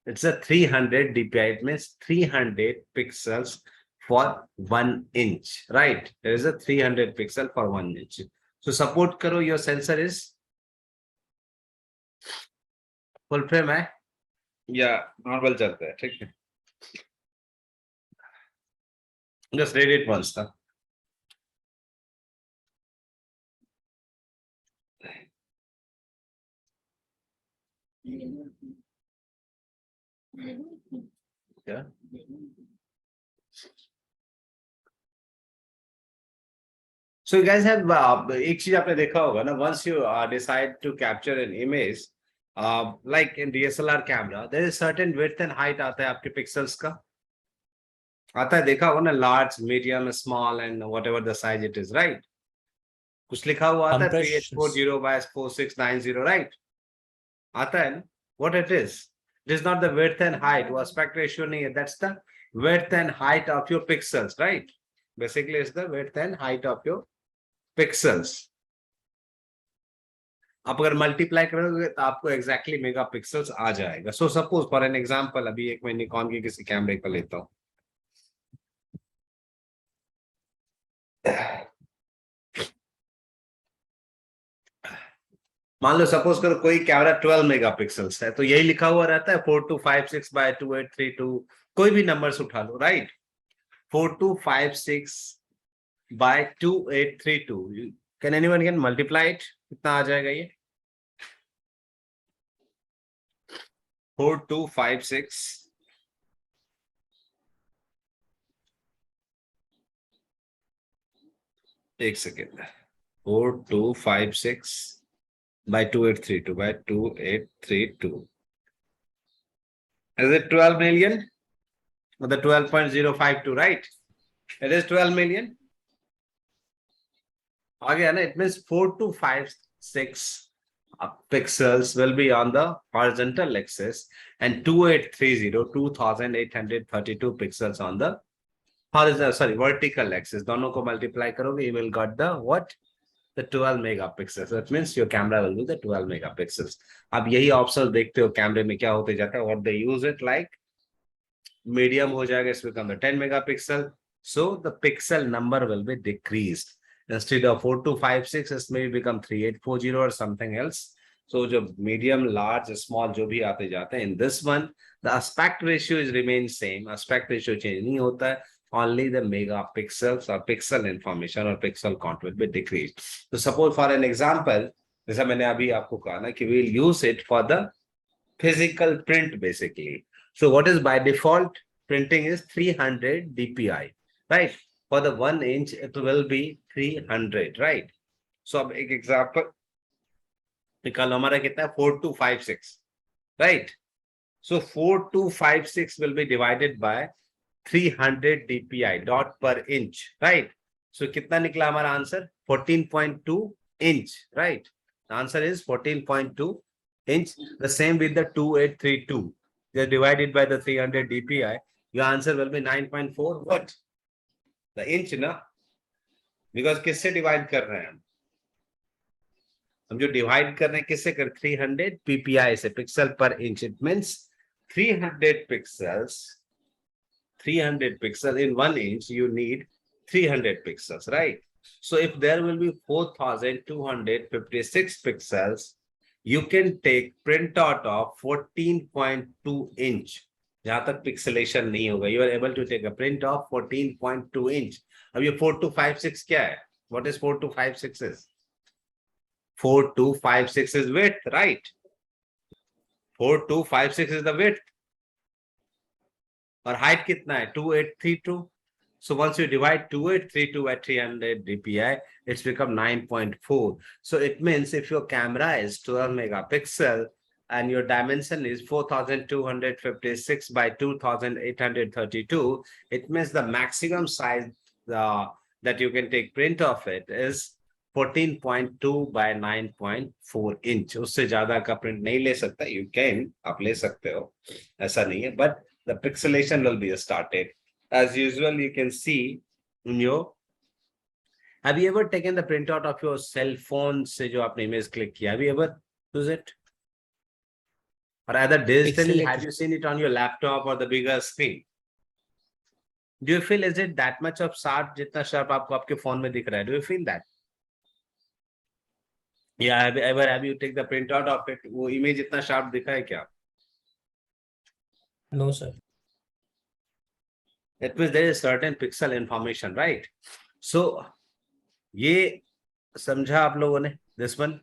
It's a 300 DPI. It means 300 pixels for 1 inch, right? There is a 300 pixel for 1 inch. So support करो your sensor is full frame है या normal चलता है, ठीक है? Just read it once था. क्या so you guys have एक चीज आपने देखा होगा ना, once you decide to capture an image, like in DSLR camera, there is certain width and height आता है आपके पिक्सल्स का, आता है, देखा होगा ना, large, medium, small and whatever the size it is, right? कुछ लिखा हुआ आता है 3840 by 4690, राइट? आता है ना, what it is? It is not the width and height, वो aspect ratio नहीं है, that's the width and height of your pixels, right? Basically it's the width and height of your pixels. आप अगर multiply करोगे तो आपको exactly mega pixels आ जाएगा. So suppose for an example, अभी एक मैं निकॉन के किसी कैमरे को लेता हूँ, मान लो सपोज करो कोई कैमरा 12 मेगापिक्सल्स है, तो यही लिखा हुआ रहता है 4256 by 2832, कोई भी नंबर्स उठा लो, right? 4256 by 2832. Can anyone can multiply it? कितना आ जाएगा ये? 4256 एक second, 4256 by 2832 by 2832. Is it 12 million? Or the 12.052, right? It is 12 million. Again, it means 4256 pixels will be on the horizontal axis and 2832 pixels on the vertical axis. दोनों को multiply करोगे, you will got the what? The 12 megapixels. That means your camera will be the 12 megapixels. अब यही option देखते हो कैमरे में क्या होते जाता है, what they use it like, medium हो जाएगा, it's become the 10 megapixel. So the pixel number will be decreased. Instead of 4256, it may become 3840 or something else. So जो medium, large, small जो भी आते जाते हैं, in this one the aspect ratio is remain same. Aspect ratio change नहीं होता है. Only the megapixels or pixel information or pixel count will be decreased. So suppose for an example, जैसा मैंने अभी आपको कहा ना कि we'll use it for the physical print basically. So what is by default printing is 300 dpi, right? For the 1 inch it will be 300, right? So अब एक example निकालो, हमारा कितना है 4256, right? So 4256 will be divided by 300 dpi dot per inch, right? So कितना निकला हमारा answer 14.2 inch, right? The answer is 14.2 inch. The same with the 2832. They're divided by the 300 dpi. Your answer will be 9.4 what? The inch ना? Because किससे divide कर रहे हैं हम जो divide कर रहे हैं किससे कर 300 ppi से pixel per inch. It means 300 pixels. 300 pixels in 1 inch, you need 300 pixels, right? So if there will be 4256 pixels, you can take printout of 14.2 inch. जहां तक pixelation नहीं होगा, you are able to take a print of 14.2 inch. अब ये 4256 क्या है? What is 4256 is? 4256 is width, right? 4256 is the width. और height कितना है 2832. So once you divide 2832 by 300 dpi, it's become 9.4. So it means if your camera is 12 megapixel and your dimension is 4256 by 2832, it means the maximum size that you can take print of it is 14.2 by 9.4 inch. उससे ज्यादा का print नहीं ले सकता. You can, आप ले सकते हो, ऐसा नहीं है, but the pixelation will be started. As usual, you can see in your. Have you ever taken the printout of your cell phone से जो आपने image click किया? Have you ever used it? Or either digitally, have you seen it on your laptop or the bigger screen? Do you feel is it that much of sharp जितना sharp आपको आपके phone में दिख रहा है? Do you feel that? Yeah, have you take the printout of it? वो image इतना sharp दिखा है क्या? No, sir. That means there is certain pixel information, right? So, ये समझा आप लोगों ने? This one,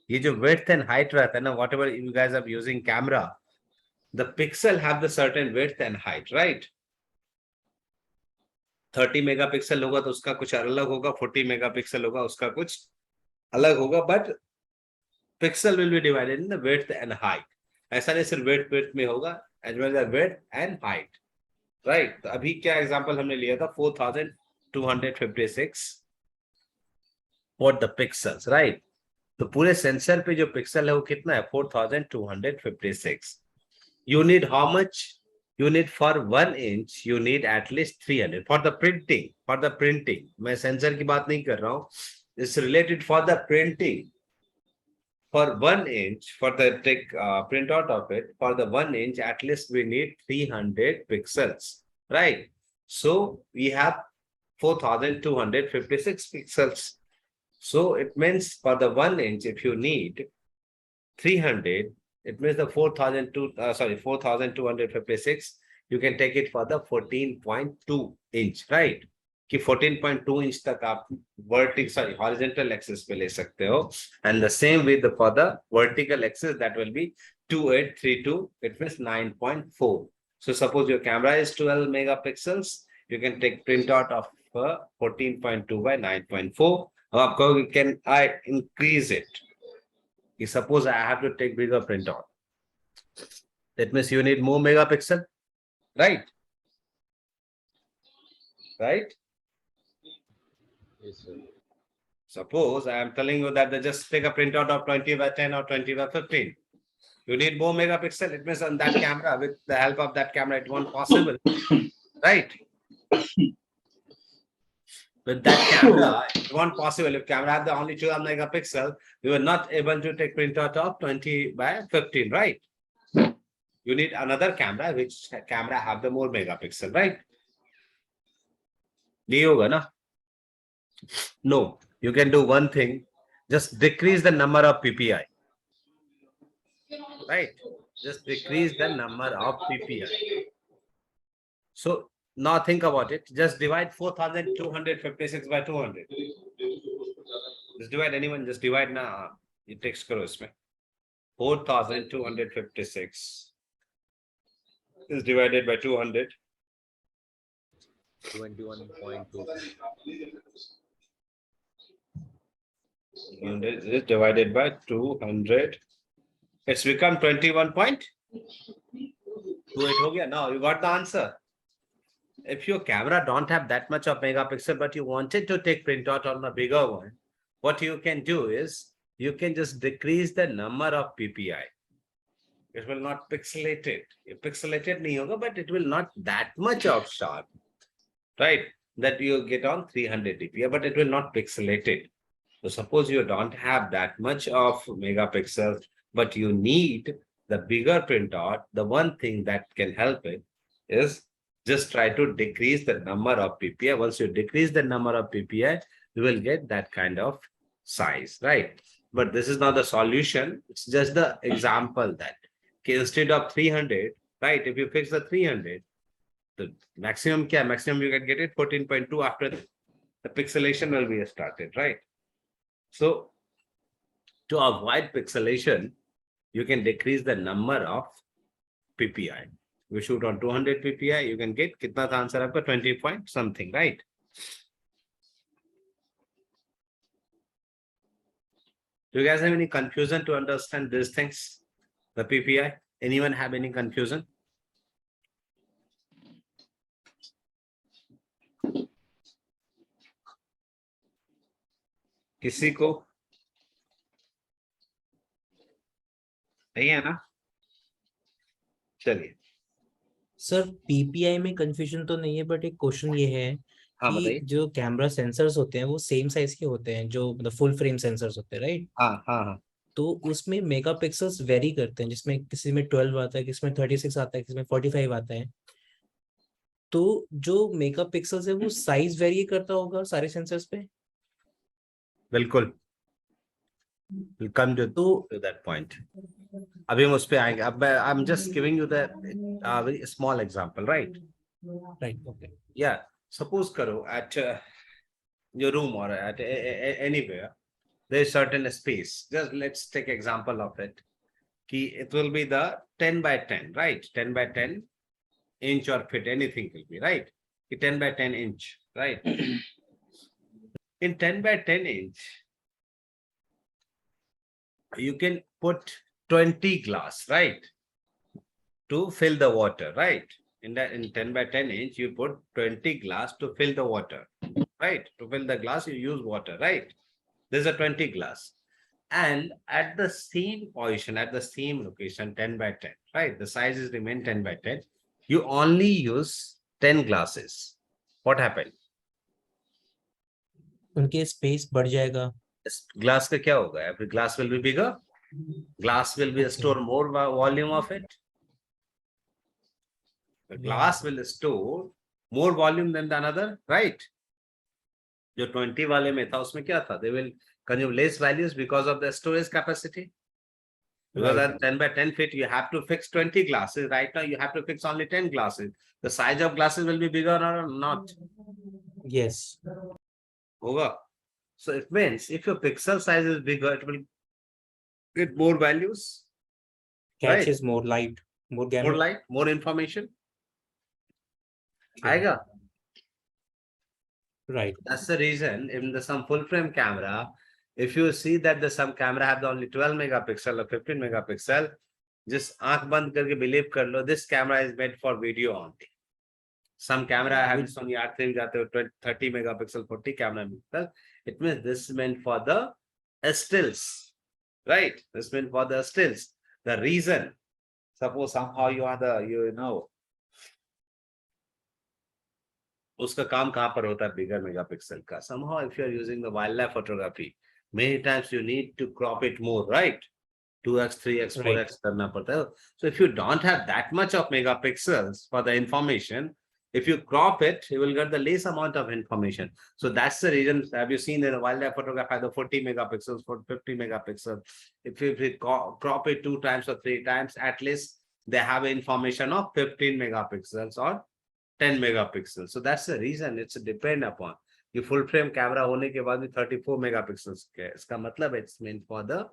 ये जो width and height रहता है ना, whatever you guys are using camera, the pixel have the certain width and height, right? 30 megapixel होगा तो उसका कुछ अलग होगा, 40 megapixel होगा उसका कुछ अलग होगा, but pixel will be divided in the width and height. ऐसा नहीं सिर्फ width में होगा, as well as width and height, right? तो अभी क्या example हमने लिया था 4256 for the pixels, right? तो पूरे सेंसर पे जो पिक्सल है वो कितना है 4256. You need how much? You need for 1 inch, you need at least 300 for the printing. For the printing, मैं सेंसर की बात नहीं कर रहा हूँ. It's related for the printing. For 1 inch, for the printout of it, for the 1 inch, at least we need 300 pixels, right? So we have 4256 pixels. So it means for the 1 inch, if you need 300, it means the 4256, you can take it for the 14.2 inch, right? कि 14.2 inch तक आप horizontal axis पे ले सकते हो, and the same with for the vertical axis, that will be 2832, it means 9.4. So suppose your camera is 12 megapixels, you can take printout of 14.2 by 9.4. अब आप कहोगे can I increase it? Suppose I have to take bigger printout, that means you need more megapixel, right? Right? Yes, sir. Suppose I am telling you that they just take a printout of 20 by 10 or 20 by 15. You need more megapixel. It means on that camera, with the help of that camera, it won't possible, right? With that camera, it won't possible. If camera had the only 12 megapixel, we were not able to take printout of 20 by 15, right? You need another camera, which camera have the more megapixel, right? नहीं होगा ना? No, you can do one thing, just decrease the number of PPI, right? Just decrease the number of PPI. So now think about it, just divide 4256 by 200. Just divide anyone, just divide now. It takes karo isme. 4,256 is divided by 200. 21.2. This is divided by 200. It's become 21.28. Now you got the answer. If your camera don't have that much of megapixel, but you wanted to take printout on a bigger one, what you can do is you can just decrease the number of PPI. It will not pixelate it. Pixelated nahi hoga, but it will not that much of sharp, right? That you get on 300 dpi, but it will not pixelate it. So suppose you don't have that much of megapixels, but you need the bigger printout. The one thing that can help it is just try to decrease the number of PPI. Once you decrease the number of PPI, you will get that kind of size, right? But this is not the solution. It's just the example that instead of 300, right? If you fix the 300, the maximum maximum you can get it 14.2 after the pixelation will be started, right? So to avoid pixelation, you can decrease the number of PPI. We shoot on 200 PPI, you can get kitna tha answer aapka 20 point something, right? Do you guys have any confusion to understand these things? The PPI? Anyone have any confusion? किसी को नहीं है ना? चलिए sir PPI में confusion तो नहीं है, बट एक क्वेश्चन ये है हाँ कि बताइए। जो कैमरा सेंसर्स होते हैं वो सेम साइज के होते हैं, जो मतलब फुल फ्रेम सेंसर्स होते हैं, राइट? हाँ तो उसमें मेगापिक्सल्स वेरी करते हैं, जिसमें किसी में 12 आता है, किसी में 36 आता है, किसी में 45 आता है। तो जो मेगापिक्सल्स है वो साइज वेरी करता होगा सारे सेंसर्स पे? बिल्कुल। We'll come to that point. अभी हम उस पे आएंगे. अब I'm just giving you the very small example, right? Right. Okay. Yeah. Suppose karo at your room or at anywhere, there is certain space. Just let's take example of it. Ki it will be the 10 by 10, right? 10 by 10 inch or feet, anything will be, right? 10 by 10 inch, right? In 10 by 10 inch, you can put 20 glass, right? To fill the water, right? In 10 by 10 inch, you put 20 glass to fill the water, right? To fill the glass, you use water, right? There's a 20 glass. And at the same position, at the same location, 10 by 10, right? The sizes remain 10 by 10. You only use 10 glasses. What happened? उनके space बढ़ जाएगा. Glass का क्या होगा? Every glass will be bigger. Glass will be store more volume of it. The glass will store more volume than the another, right? जो 20 वाले में था उसमें क्या था? They will consume less values because of the storage capacity. Because at 10 by 10 feet, you have to fix 20 glasses. Right now, you have to fix only 10 glasses. The size of glasses will be bigger or not? Yes. Hoga. So it means if your pixel size is bigger, it will get more values. Catches more light, more gamma. More light, more information. Aega. Right. That's the reason in some full frame camera, if you see that some camera have only 12 megapixel or 15 megapixel, just aankh band karke believe kar lo, this camera is made for video only. Some camera have Sony R3 jate 30 megapixel, 40 camera pixel. It means this is meant for the stills, right? This is meant for the stills. The reason, suppose somehow you are the, उसका काम कहाँ पर होता है bigger megapixel का? Somehow if you are using the wildlife photography, many times you need to crop it more, right? 2x, 3x, 4x करना पड़ता है. So if you don't have that much of megapixels for the information, if you crop it, you will get the less amount of information. So that's the reason. Have you seen in the wildlife photography the 40 megapixels, for 50 megapixels? If you crop it 2 times or 3 times, at least they have information of 15 megapixels or 10 megapixels. So that's the reason. It's depend upon ये full frame camera होने के बाद भी 34 megapixels के. इसका मतलब it's meant for the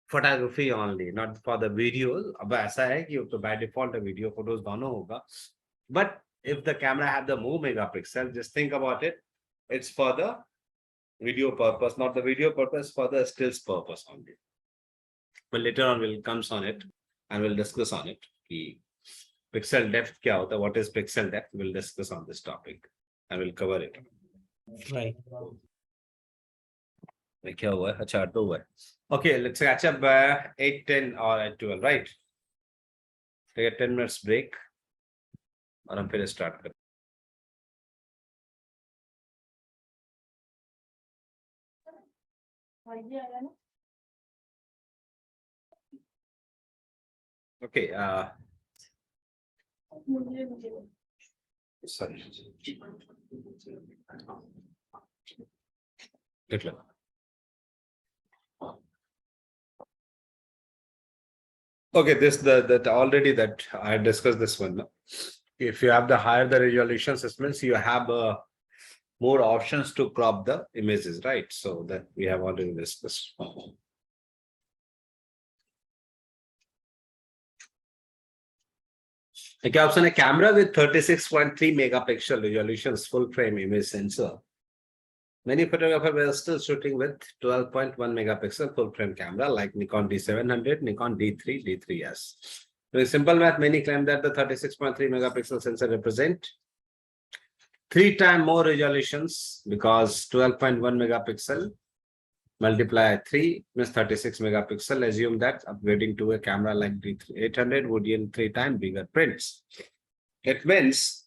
photography only, not for the video. अब ऐसा है कि तो by default video photos दोनों होगा. But if the camera have the more megapixel, just think about it. It's for the video purpose, not the video purpose, for the stills purpose only. But later on we'll comes on it and we'll discuss on it. कि pixel depth क्या होता है? What is pixel depth? We'll discuss on this topic and we'll cover it. Right. क्या हुआ है? अच्छा तो हुआ है. Okay, let's catch up 8, 10 or at 12, right? Take a 10 minutes break और हम फिर start करें. Okay, sorry. Good luck. Okay, that already that I discussed this one. No? If you have the higher the resolution systems, you have more options to crop the images, right? So that we have already discussed. Okay, option a camera with 36.3 megapixel resolutions full frame image sensor. Many photographers were still shooting with 12.1 megapixel full frame camera like Nikon D700, Nikon D3, D3S. With simple math, many claim that the 36.3 megapixel sensor represent 3 times more resolutions because 12.1 megapixel multiply 3 means 36 megapixel. Assume that upgrading to a camera like D800 would yield 3 times bigger prints. It means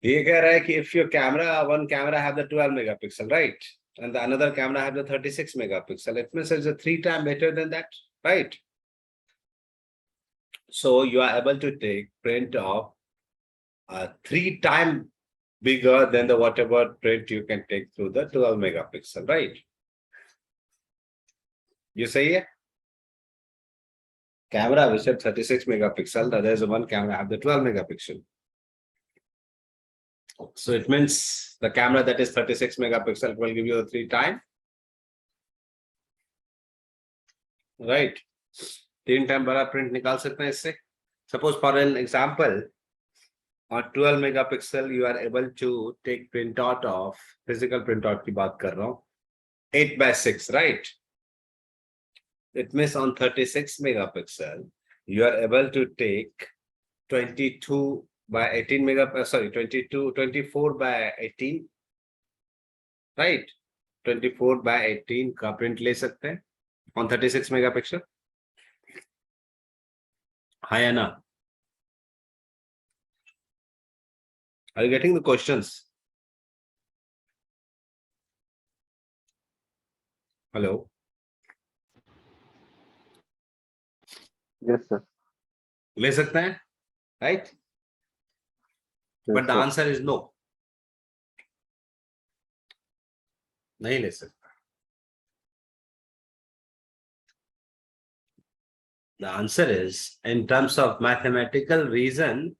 ये कह रहा है कि if your camera, one camera have the 12 megapixel, right? And the another camera have the 36 megapixel. It means it's a 3 times better than that, right? So you are able to take print of 3 times bigger than the whatever print you can take through the 12 megapixel, right? You say yeah? Camera which have 36 megapixel, the other is one camera have the 12 megapixel. So it means the camera that is 36 megapixel will give you the 3 times. Right. 3 times बड़ा print निकाल सकते हैं इससे. Suppose for an example, on 12 megapixel, you are able to take printout of physical printout की बात कर रहा हूँ. 8/6, right? It means on 36 megapixel, you are able to take 22/18 megapixel, sorry, 24/18, right? 24/18 का print ले सकते हैं on 36 megapixel. Hi Anna. Are you getting the questions? Hello. Yes, sir. ले सकते हैं, right? Yes, But the sir. answer is no. नहीं ले सकता. The answer is, in terms of mathematical reason,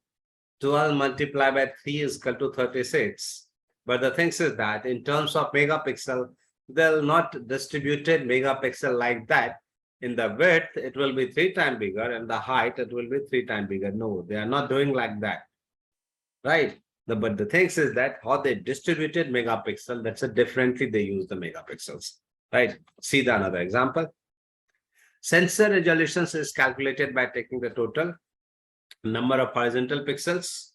12 multiplied by 3 is equal to 36. But the thing is that in terms of megapixel, they'll not distributed megapixel like that. In the width, it will be 3 times bigger, and the height, it will be 3 times bigger. No, they are not doing like that. Right? But the thing is that how they distributed megapixel, that's a differently they use the megapixels. Right? See the another example. Sensor resolutions is calculated by taking the total number of horizontal pixels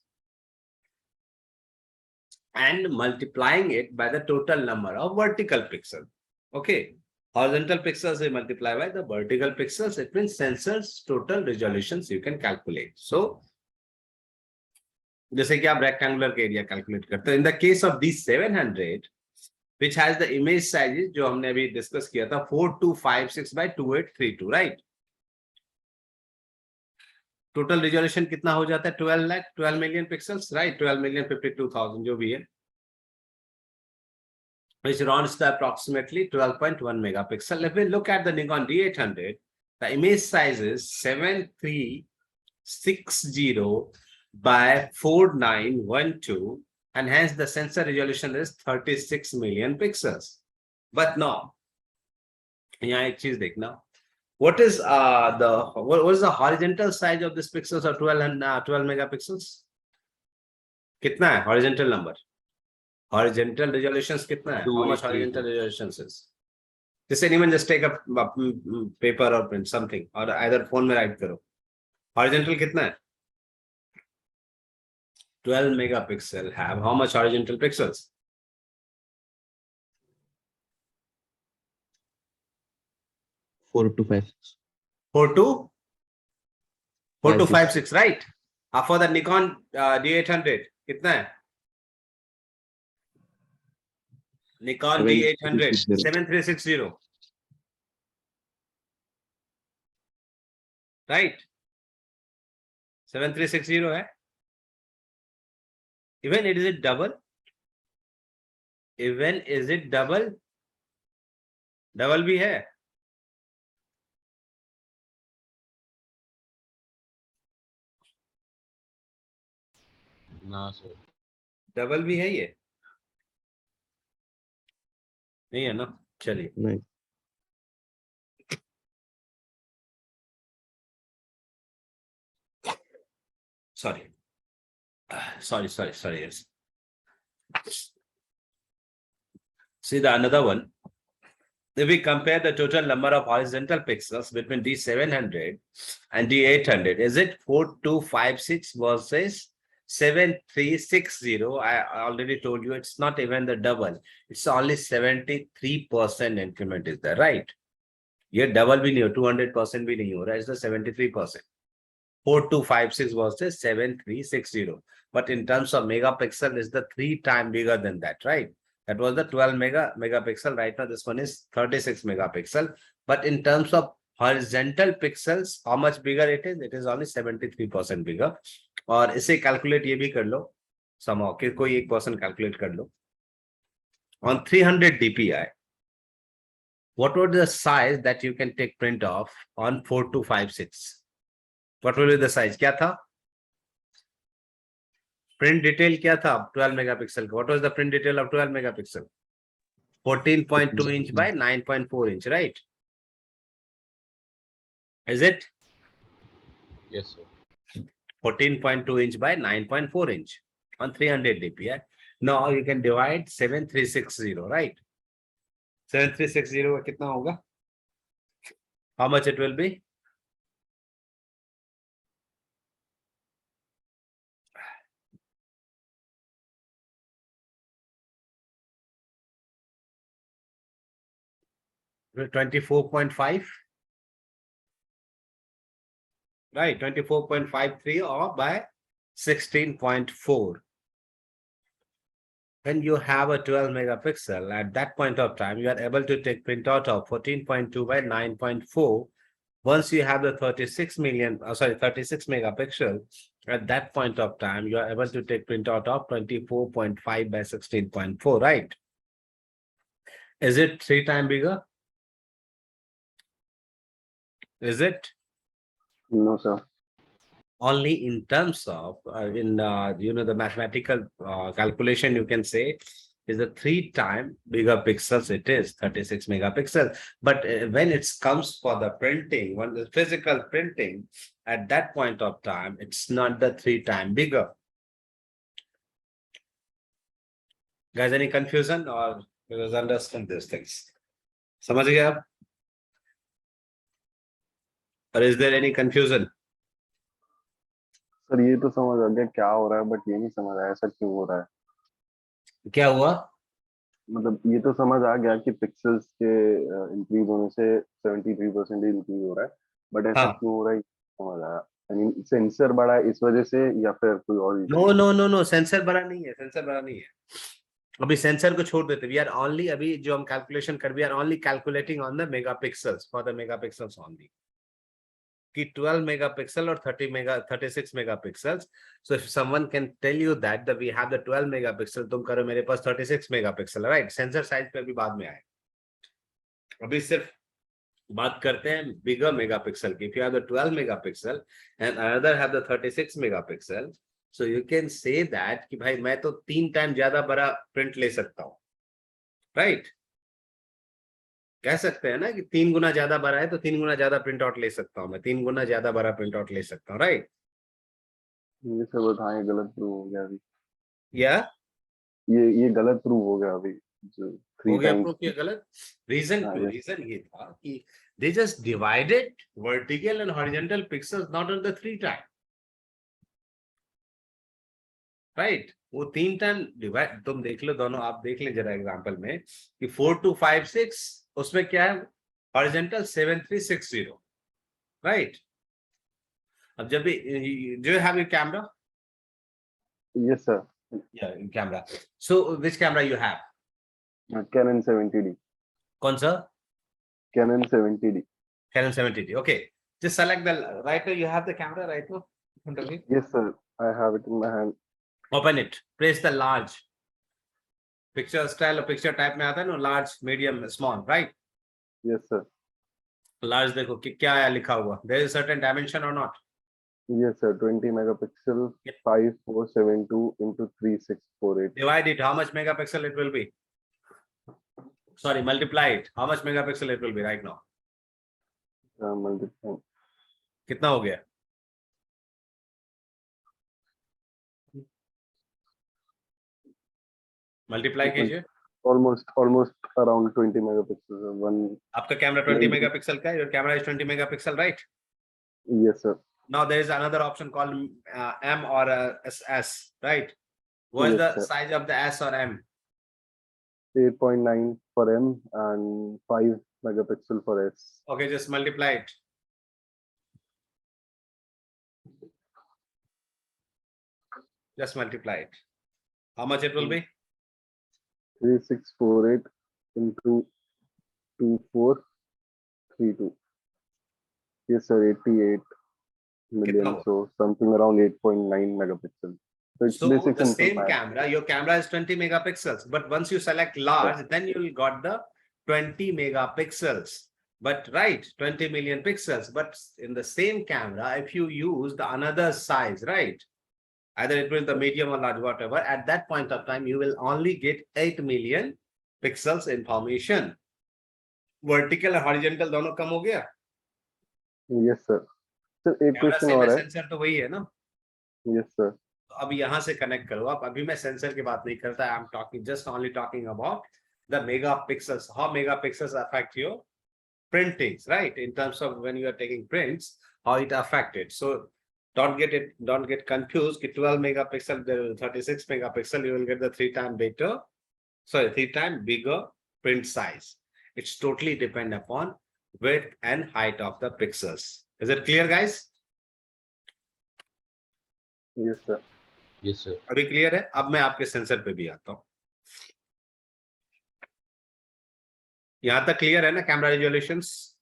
and multiplying it by the total number of vertical pixels. Okay. Horizontal pixels is multiplied by the vertical pixels. It means sensors total resolutions you can calculate. So, जैसे कि आप rectangular का area calculate करते हो. In the case of D700, which has the image sizes जो हमने अभी discuss किया था 4256/2832, right? Total resolution कितना हो जाता है 12 million pixels, right? 12,052,000 जो भी है, which runs to approximately 12.1 megapixel. If we look at the Nikon D800, the image size is 7360/4912, and hence the sensor resolution is 36 million pixels. But now, यहाँ एक चीज देखना, What is what is the horizontal size of this pixels of 12 and 12 megapixels? कितना है horizontal number? Horizontal resolutions कितना है? How much horizontal resolutions is? Just anyone just take a paper or print something or either phone में write करो. Horizontal कितना है? 12 megapixel have how much horizontal pixels? 4 to 5. 4 to 5, 5, 6, right? For the Nikon D800 कितना है? Nikon D800 7360, right? 7360 है. Even is it double? Even is it double? Double भी है. ना सर. डबल भी है ये? नहीं है ना? चलिए. नहीं. Sorry. Sorry. Yes. See the another one. If we compare the total number of horizontal pixels between D700 and D800, is it 4256 versus 7360? I already told you it's not even the double. It's only 73% increment is there, right? ये double भी नहीं हो, 200% भी नहीं हो रहा, it's the 73%. 4256 versus 7360. But in terms of megapixel, is the 3 times bigger than that, right? That was the 12 megapixel. Right now, this one is 36 megapixel. But in terms of horizontal pixels, how much bigger it is? It is only 73% bigger. और इसे calculate ये भी कर लो. Somehow, कि कोई एक person calculate कर लो. On 300 dpi, what would the size that you can take print of on 4256? What will be the size? क्या था? Print detail क्या था? 12 megapixel. What was the print detail of 12 megapixel? 14.2 inch by 9.4 inch, right? Is it? Yes, sir. 14.2 inch by 9.4 inch on 300 dpi. Now you can divide 7360, right? 7360 का कितना होगा? How much it will be? With 24.5, right? 24.53 or by 16.4. When you have a 12 megapixel, at that point of time, you are able to take printout of 14.2 by 9.4. Once you have the 36 megapixel, at that point of time, you are able to take printout of 24.5 by 16.4, right? Is it 3 times bigger? Is it? No, sir. Only in terms of, the mathematical calculation, you can say is a 3 times bigger pixels. It is 36 megapixels. But when it comes for the printing, when the physical printing, at that point of time, it's not the 3 times bigger. Guys, any confusion or you guys understand these things? समझ गए आप? Or is there any confusion? Sir ये तो समझ आ गया क्या हो रहा है, बट ये नहीं समझ आया ऐसा क्यों हो रहा है. क्या हुआ? मतलब ये तो समझ आ गया कि पिक्सेल्स के इंक्रीज होने से 73% इंक्रीज हो रहा है, बट ऐसा हाँ. क्यों हो रहा है समझ आया. आई मीन सेंसर बड़ा है इस वजह से या फिर कोई और नो, सेंसर बड़ा नहीं है, सेंसर बड़ा नहीं है. अभी सेंसर को छोड़ देते. वी आर ओनली अभी जो हम कैलकुलेशन कर, we are only calculating on the megapixels, for the megapixels only. कि 12 megapixel or 36 megapixels. So if someone can tell you that we have the 12 megapixel, तुम करो मेरे पास 36 megapixel, right? सेंसर साइज पे अभी बाद में आए. अभी सिर्फ बात करते हैं bigger megapixel की. If you have the 12 megapixel and another have the 36 megapixel, so you can say that कि भाई मैं तो 3 टाइम ज्यादा बड़ा प्रिंट ले सकता हूँ, right? कह सकते हैं ना कि 3 गुना ज्यादा बड़ा है तो 3 गुना ज्यादा प्रिंट आउट ले सकता हूँ मैं, 3 गुना ज्यादा बड़ा प्रिंट आउट ले सकता हूँ, राइट? ये सब बताएं, गलत प्रूव हो गया अभी। या ये गलत प्रूव हो गया अभी, जो हो 3 गया टाइम्स। प्रूफ, ये गलत। रीजन हाँ, क्यों? yes. रीजन ये था कि they just divided vertical and horizontal pixels not on the 3 time, right? वो 3 टाइम डिवाइड, तुम देख लो दोनों, आप देख ले जरा एग्जांपल में कि 4256 उसमें क्या है, हॉरिजॉन्टल 7360, राइट? अब जब भी do you have your camera? Yes, sir. Yeah, camera. So which camera you have? Canon 70D. कौन सा? Canon 70D. Canon 70D. Okay. Just select the right now. You have the camera right now in front of you. Yes, sir. I have it in my hand. Open it. Press the large. Picture style or picture type में आता है ना, large, medium, small, right? Yes, sir. Large देखो कि क्या है लिखा हुआ. There is a certain dimension or not? Yes, sir. 20 megapixel, 5472 into 3648. Divide it. How much megapixel it will be? Sorry, multiply it. How much megapixel it will be right now? Multiply. कितना हो गया? Multiply कीजिए. Almost around 20 megapixels. आपका camera 20 megapixel का है. Your camera is 20 megapixel, right? Yes, sir. Now there is another option called M or SS, right? What is Yes, the sir. size of the S or M? 8.9 for M and 5 megapixel for S. Okay, just multiply it. Just multiply it. How much it will be? 3648 into 2432. Yes, sir. 88 million. Kitna? So something around 8.9 megapixel. So it's So basic the simple same math. camera, your camera is 20 megapixels, but once you select large, then you will got the 20 megapixels. But right, 20 million pixels. But in the same camera, if you use the another size, right? Either it will the medium or large, whatever, at that point of time, you will only get 8 million pixels information. Vertical और horizontal दोनों कम हो गया. Yes, sir. Sir, एक camera question से और मैं है. Sensor तो वही है ना. Yes, sir. तो अब यहाँ से कनेक्ट करो आप. अभी मैं सेंसर की बात नहीं करता. I am talking just only talking about the megapixels. How megapixels affect your printings, right? In terms of when you are taking prints, how it affected. So don't get confused. 12 megapixel, 36 megapixel, you will get the 3 times better. Sorry, 3 times bigger print size. It's totally depend upon width and height of the pixels. Is it clear, guys? Yes, sir. Yes, sir. अभी clear है. अब मैं आपके sensor पे भी आता हूँ. यहां तक क्लियर है ना? Camera resolutions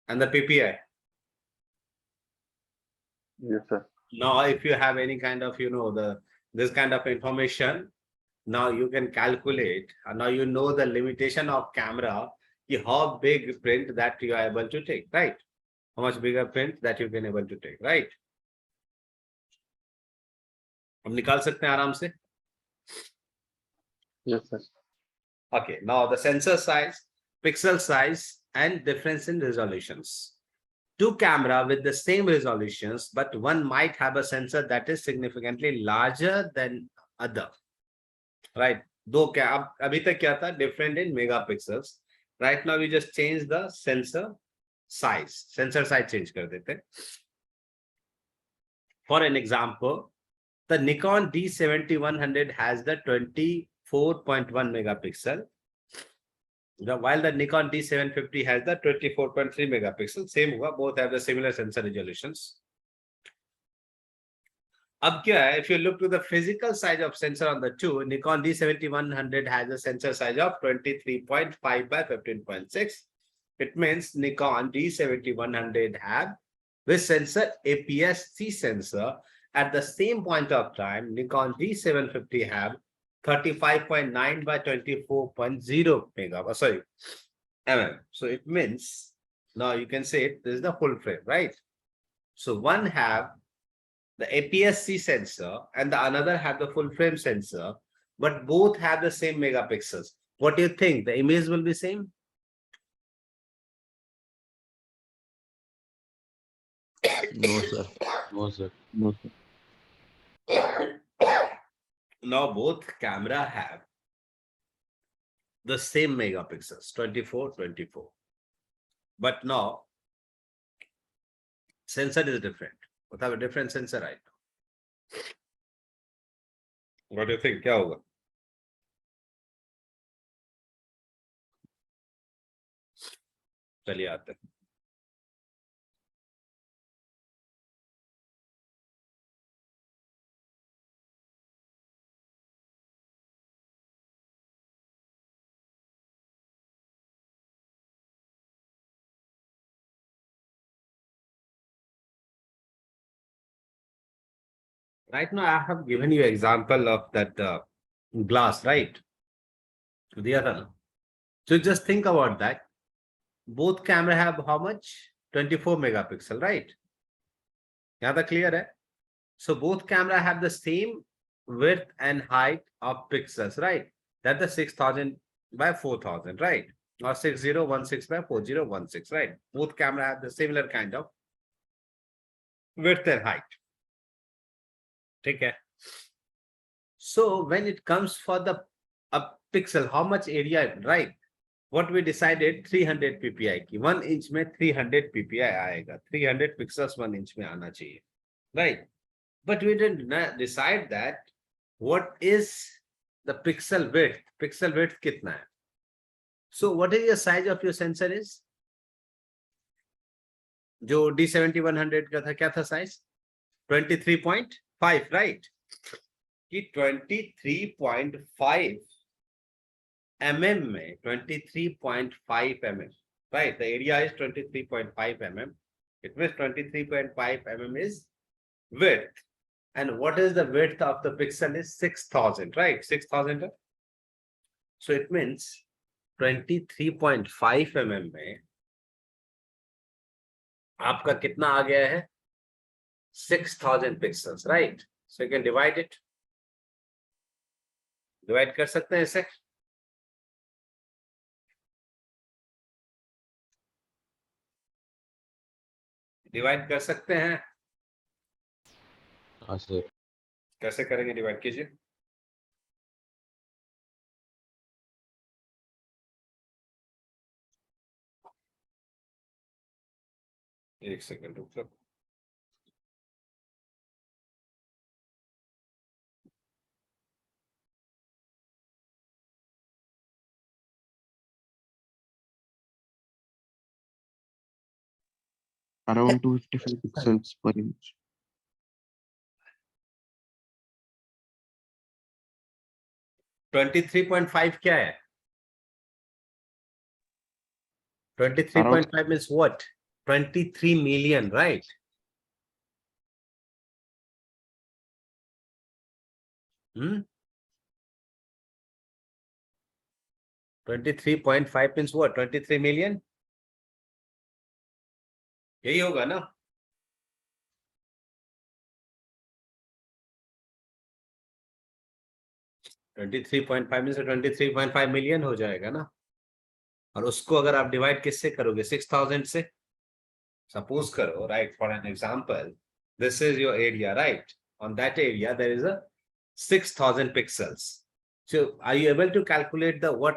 and the PPI. Yes, sir. Now, if you have any kind of, this kind of information, now you can calculate, and now you know the limitation of camera, how big print that you are able to take, right? How much bigger print that you can able to take, right? हम निकाल सकते हैं आराम से. Yes, sir. Okay, now the sensor size, pixel size, and difference in resolutions. Two camera with the same resolutions, but one might have a sensor that is significantly larger than other, right? दो क्या, अब अभी तक क्या था? Different in megapixels. Right now we just change the sensor size. Sensor size change कर देते. For an example, the Nikon D7100 has the 24.1 megapixel. While the Nikon D750 has the 24.3 megapixel. Same हुआ, both have the similar sensor resolutions. अब क्या है? If you look to the physical size of sensor on the two, Nikon D7100 has a sensor size of 23.5 by 15.6. It means Nikon D7100 have this sensor APS-C sensor. At the same point of time, Nikon D750 have 35.9 by 24.0 mm. So it means now you can say this is the full frame, right? So one have the APS-C sensor and the another have the full frame sensor, but both have the same megapixels. What do you think? The image will be same? No, sir. No, sir. No, sir. Now both camera have the same megapixels, 24, 24. But now sensor is different. Both have a different sensor right now. What do you think? क्या होगा? चलिए आते हैं. Right now, I have given you example of that glass, right? दिया था ना. So just think about that. Both camera have how much? 24 megapixel, right? यहाँ तक clear है? So both camera have the same width and height of pixels, right? That's the 6000 by 4000, right? Or 6016 by 4016, right? Both camera have the similar kind of width and height. ठीक है? So when it comes for the pixel, how much area, right? What we decided 300 ppi की 1 inch में 300 ppi आएगा. 300 pixels 1 inch में आना चाहिए, right? But we didn't decide that what is the pixel width. Pixel width कितना है? So what is your size of your sensor is? जो D7100 का था क्या था size? 23.5, right? कि 23.5 mm में 23.5 mm, right? The area is 23.5 mm. It means 23.5 mm is width. And what is the width of the pixel is 6000, right? 6000. So it means 23.5 mm में आपका कितना आ गया है? 6000 pixels, right? So you can divide it. Divide कर सकते हैं इसे. Divide कर सकते हैं. हाँ सर. कैसे करेंगे? डिवाइड कीजिए. एक सेकंड रुक लो. Around 255 pixels per inch. 23.5 क्या है? 23.5 means what? 23 million, right? Hmm? 23.5 means what? 23 million? यही होगा ना? $23.5 में से 23.5 million हो जाएगा ना. और उसको अगर आप डिवाइड किससे करोगे? 6000 से. सपोज करो, right, for an example, this is your area, right? On that area there is a 6000 pixels. So are you able to calculate the what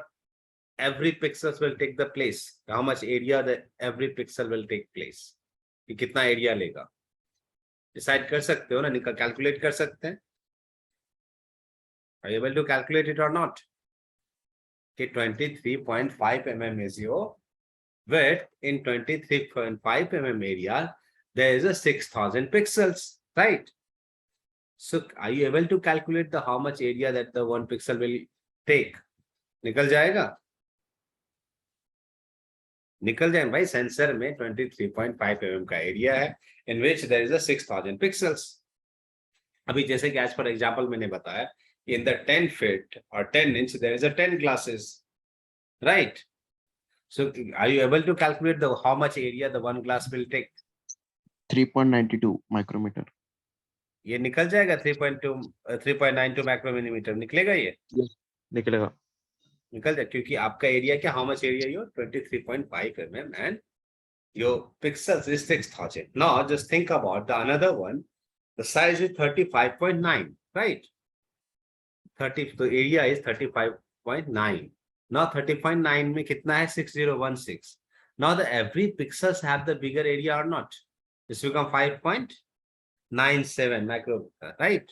every pixels will take the place? How much area that every pixel will take place? कि कितना area लेगा? Decide कर सकते हो ना? निकल calculate कर सकते हैं. Are you able to calculate it or not? कि 23.5 mm is your width. In 23.5 mm area there is a 6000 pixels, right? So are you able to calculate the how much area that the one pixel will take? निकल जाएगा. निकल जाए भाई. Sensor में 23.5 mm का area है in which there is a 6000 pixels. अभी जैसे कि आज फॉर एग्जांपल मैंने बताया, in the 10 feet or 10 inch there is a 10 glasses, right? So are you able to calculate the how much area the one glass will take? 3.92 micrometer. ये निकल जाएगा. 3.92 micrometer निकलेगा. ये निकलेगा. निकल जाए क्योंकि आपका एरिया क्या? How much area? Your 23.5 mm and Your pixels is 6,000. Now just think about the another one. The size is 35.9, right? 30, the area is 35.9. Now 30.9 में कितना है 6016. Now the every pixels have the bigger area or not? This become 5.97 micrometer, right?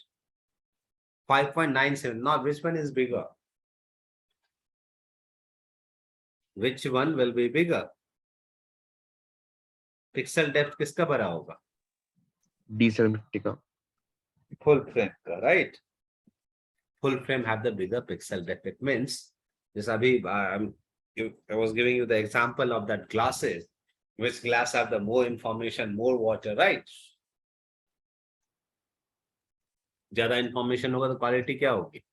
5.97. Now which one is bigger? Which one will be bigger? Pixel depth किसका बड़ा होगा? D750 का. Full frame का, right? Full frame have the bigger pixel depth. It means this abhi I was giving you the example of that glasses. Which glass have the more information, more water, right? ज्यादा information होगा तो quality क्या होगी?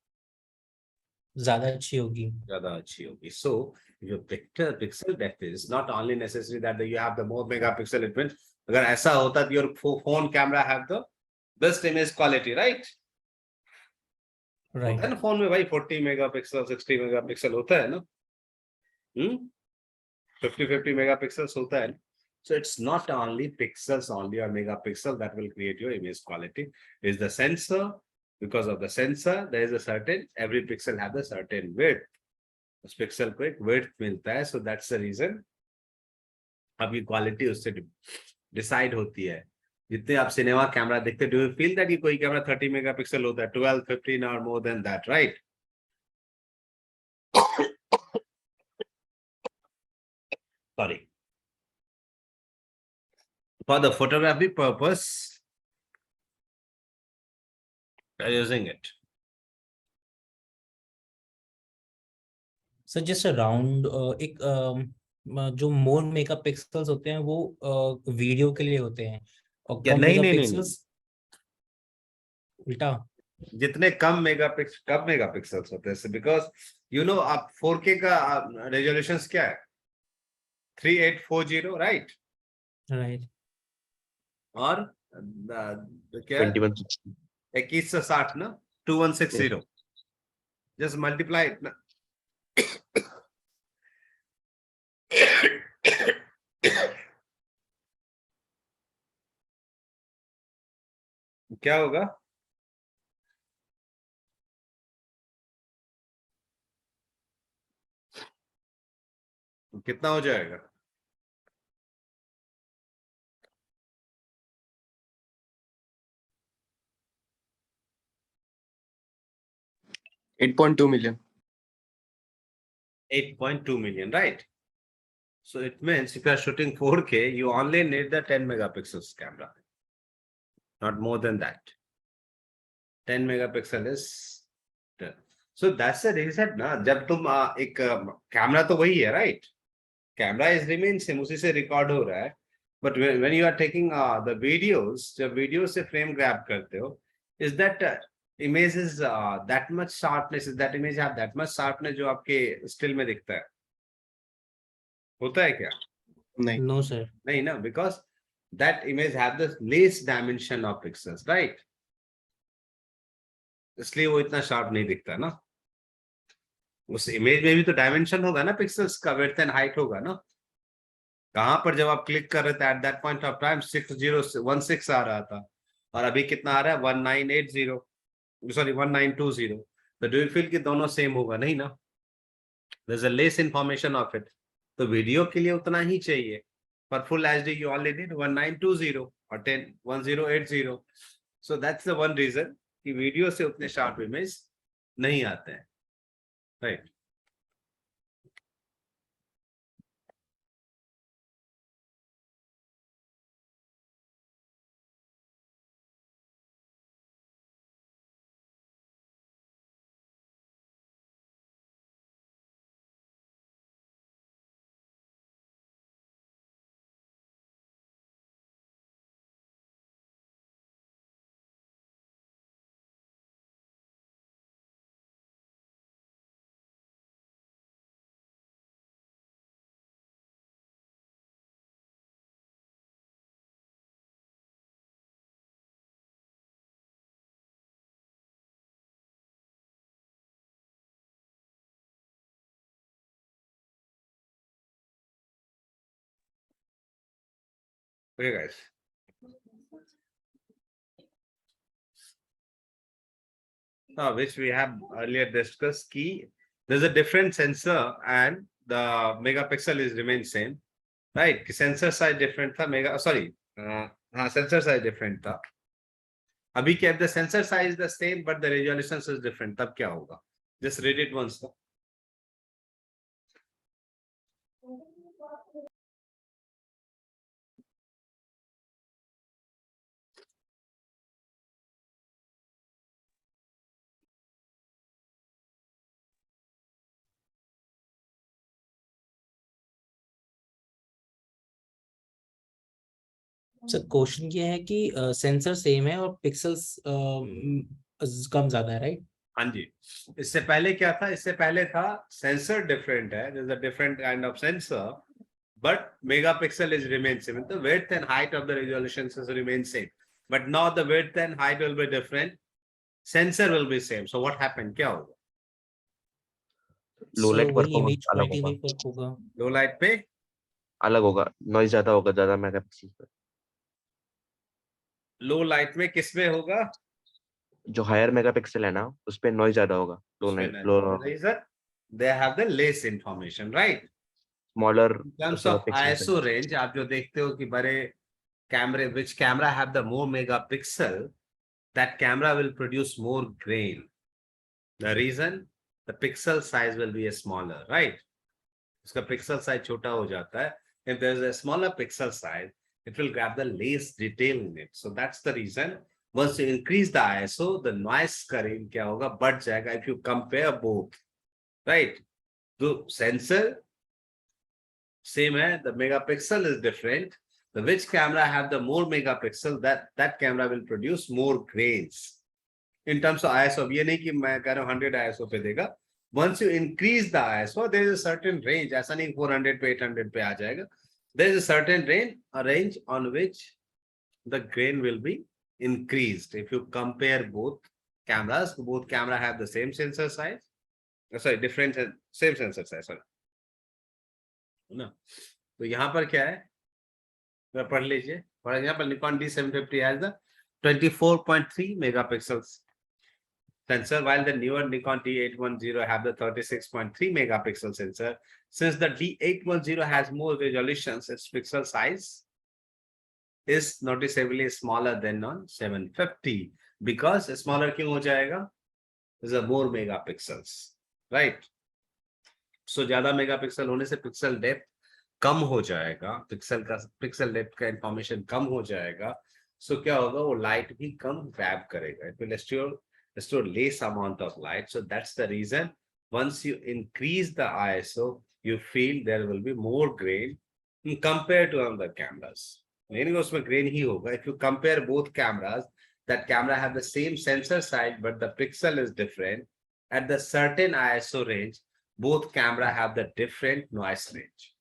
ज्यादा अच्छी होगी. ज्यादा अच्छी होगी. So your pixel depth is not only necessary that you have the more megapixel. It means अगर ऐसा होता तो your phone camera have the best image quality, right? Right. होता है ना फोन में भाई 40 मेगापिक्सल 60 मेगापिक्सल होता है ना. 50 megapixels होता है. So it's not only pixels only or megapixel that will create your image quality. It's the sensor. Because of the sensor, there is a certain, every pixel has a certain width. उस pixel को एक width मिलता है. So that's the reason अभी quality उससे decide होती है. जितने आप सिनेमा कैमरा देखते, do you feel that कि कोई कैमरा 30 मेगापिक्सल होता है, 12, 15 or more than that, right? Sorry. For the photography purpose, we are using it. Sir just around एक जो मोर मेगापिक्सल्स होते हैं वो वीडियो के लिए होते हैं और या कम नहीं मेगापिक्सल्स उल्टा. जितने कम मेगापिक्सल्स होते हैं, बिकॉज यू नो आप 4K का रेजोल्यूशन क्या है? 3840, राइट? राइट. और क्या 2160. 2160 ना 2160. जस्ट मल्टीप्लाई इट ना. क्या होगा? कितना हो जाएगा? 8.2 million. 8.2 million, right? So it means if you are shooting 4K, you only need the 10 megapixels camera, not more than that. 10 megapixel is done. So that's the reason ना, जब तुम एक कैमरा तो वही है, right? Camera is remain same, उसी से record हो रहा है. But when you are taking the videos, जब video से frame grab करते हो, is that image is that much sharpness? Is that image have that much sharpness जो आपके still में दिखता है? होता है क्या? नहीं. No sir. नहीं ना, because that image have the least dimension of pixels, right? इसलिए वो इतना शार्प नहीं दिखता ना. उस इमेज में भी तो डायमेंशन होगा ना, पिक्सेल्स का विड्थ एंड हाइट होगा ना. कहां पर जब आप क्लिक कर रहे थे eight that point of time 6016 आ रहा था और अभी कितना आ रहा है 1980, सॉरी 1920. तो डू यू फील कि दोनों सेम होगा? नहीं ना. There is a less information of it. तो वीडियो के लिए उतना ही चाहिए. पर full HD you only need 1920 और 1080. So that's the one reason कि वीडियो से उतने शार्प इमेज नहीं आते हैं, right? Okay, guys. Which we have earlier discussed, key. There's a different sensor and the megapixel is remain same, right? Sensor size different tha, sensor size different tha. Abhi kya, if the sensor size is the same but the resolution is different, tab kya hoga? Just read it once. Sir question ये है कि sensor same है और pixels कम ज्यादा है, right? हाँ जी, इससे पहले क्या था? इससे पहले था सेंसर डिफरेंट है, there's a different kind of sensor, but megapixel is remain same. The width and height of the resolution is remain same, but now the width and height will be different. Sensor will be same. So what happened? क्या होगा? लो light वही performance image अलग quality होगा, में फर्क होगा। लो light पे अलग होगा, नॉइज ज्यादा होगा, ज्यादा मेगापिक्सल पे। लो लाइट में किसमें होगा? जो हायर मेगापिक्सल है ना, उस पे नॉइज ज्यादा होगा। लो उसमें लाइट, नहीं। लो The reason they have the less information, right? Smaller In terms of pixel. ISO range, आप जो देखते हो कि बड़े कैमरे, which camera have the more megapixel, that camera will produce more grain. The reason, the pixel size will be a smaller, right? उसका pixel size छोटा हो जाता है. If there's a smaller pixel size, it will grab the less detail in it. So that's the reason. Once you increase the ISO, the noise का range क्या होगा? बढ़ जाएगा. If you compare both, right? The sensor same है, the megapixel is different. The which camera have the more megapixel, that camera will produce more grains. In terms of ISO, ये नहीं कि मैं कह रहा हूँ 100 ISO पे देगा. Once you increase the ISO, there is a certain range. ऐसा नहीं 400 पे 800 पे आ जाएगा. There is a certain range on which the grain will be increased. If you compare both cameras, both camera have the same sensor size. Sorry, different same sensor size. Sorry. ना, तो यहाँ पर क्या है? पढ़ लीजिए. For example, Nikon D750 has the 24.3 megapixels sensor, while the newer Nikon D810 have the 36.3 megapixel sensor. Since the D810 has more resolutions, its pixel size is noticeably smaller than on 750. Because smaller क्यों हो जाएगा? There's a more megapixels, right? So ज्यादा megapixel होने से pixel depth कम हो जाएगा, pixel depth का information कम हो जाएगा. सो क्या होगा? वो लाइट भी कम ग्रैब करेगा. It will store less amount of light. So that's the reason once you increase the ISO, you feel there will be more grain compared to other cameras. नहीं उसमें grain ही होगा. If you compare both cameras, that camera have the same sensor size but the pixel is different. At the certain ISO range, both camera have the different noise range.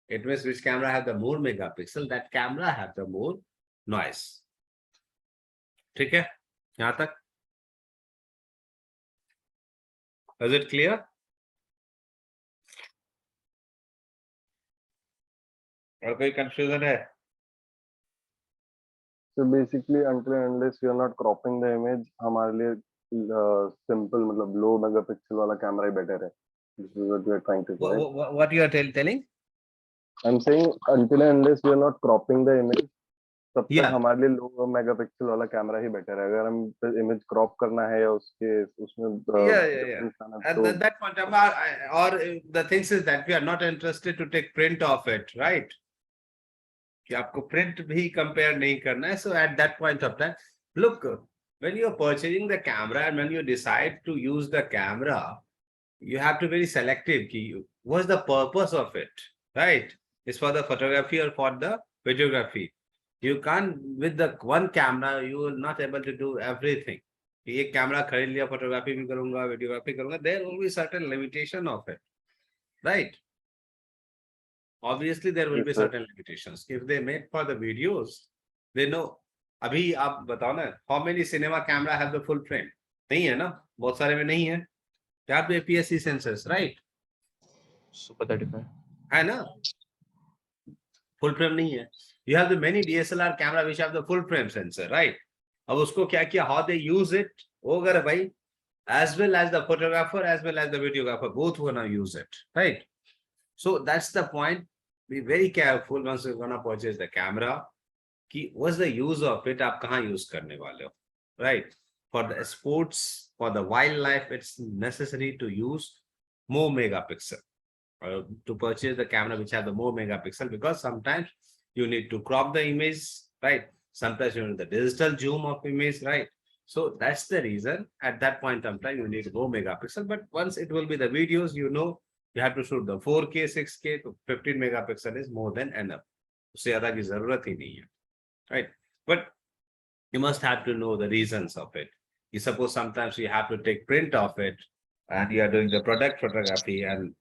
It means which camera have the more megapixel, that camera have the more noise. ठीक है यहाँ तक? Is it clear? और कोई confusion है? So basically, until and unless you are not cropping the image, हमारे लिए simple मतलब low megapixel वाला camera ही better है. This is what we are trying to say. What you are telling? I'm saying until and unless you are not cropping the image, तब तक Yeah. हमारे लिए low megapixel वाला camera ही better है. अगर हम इमेज क्रॉप करना है या उसके उसमें difference आना At तो that point, or the things is that we are not interested to take print of it, right? कि आपको print भी compare नहीं करना है. So at that point of time, look, when you are purchasing the camera and when you decide to use the camera, you have to be very selective. What's the purpose of it, right? It's for the photography or for the videography. You can't, with the one camera, you will not able to do everything. एक camera खरीद लिया, photography भी करूंगा, videography करूंगा, there will be certain limitation of it, right? Obviously there will be certain limitations. If they make for the videos, they know. अभी आप बताओ ना, how many cinema camera have the full frame? नहीं है ना, बहुत सारे में नहीं है. They have the APS-C sensors, right? Super 35 है ना? full frame नहीं है. You have the many DSLR camera which have the full frame sensor, right? अब उसको क्या किया, how they use it, वो अगर भाई, as well as the photographer as well as the videographer both wanna use it, right? So that's the point. Be very careful once you're gonna purchase the camera. कि what's the use of it, आप कहाँ use करने वाले हो, right? For the sports, for the wildlife, it's necessary to use more megapixel. To purchase the camera which have the more megapixel, because sometimes you need to crop the image, right? Sometimes you need the digital zoom of image, right? So that's the reason at that point of time you need more megapixel. But once it will be the videos, you know, you have to shoot the 4K, 6K, so 15 megapixel is more than enough. उससे ज़्यादा की ज़रूरत ही नहीं है, right? But you must have to know the reasons of it. You suppose sometimes you have to take print of it and you are doing the product photography and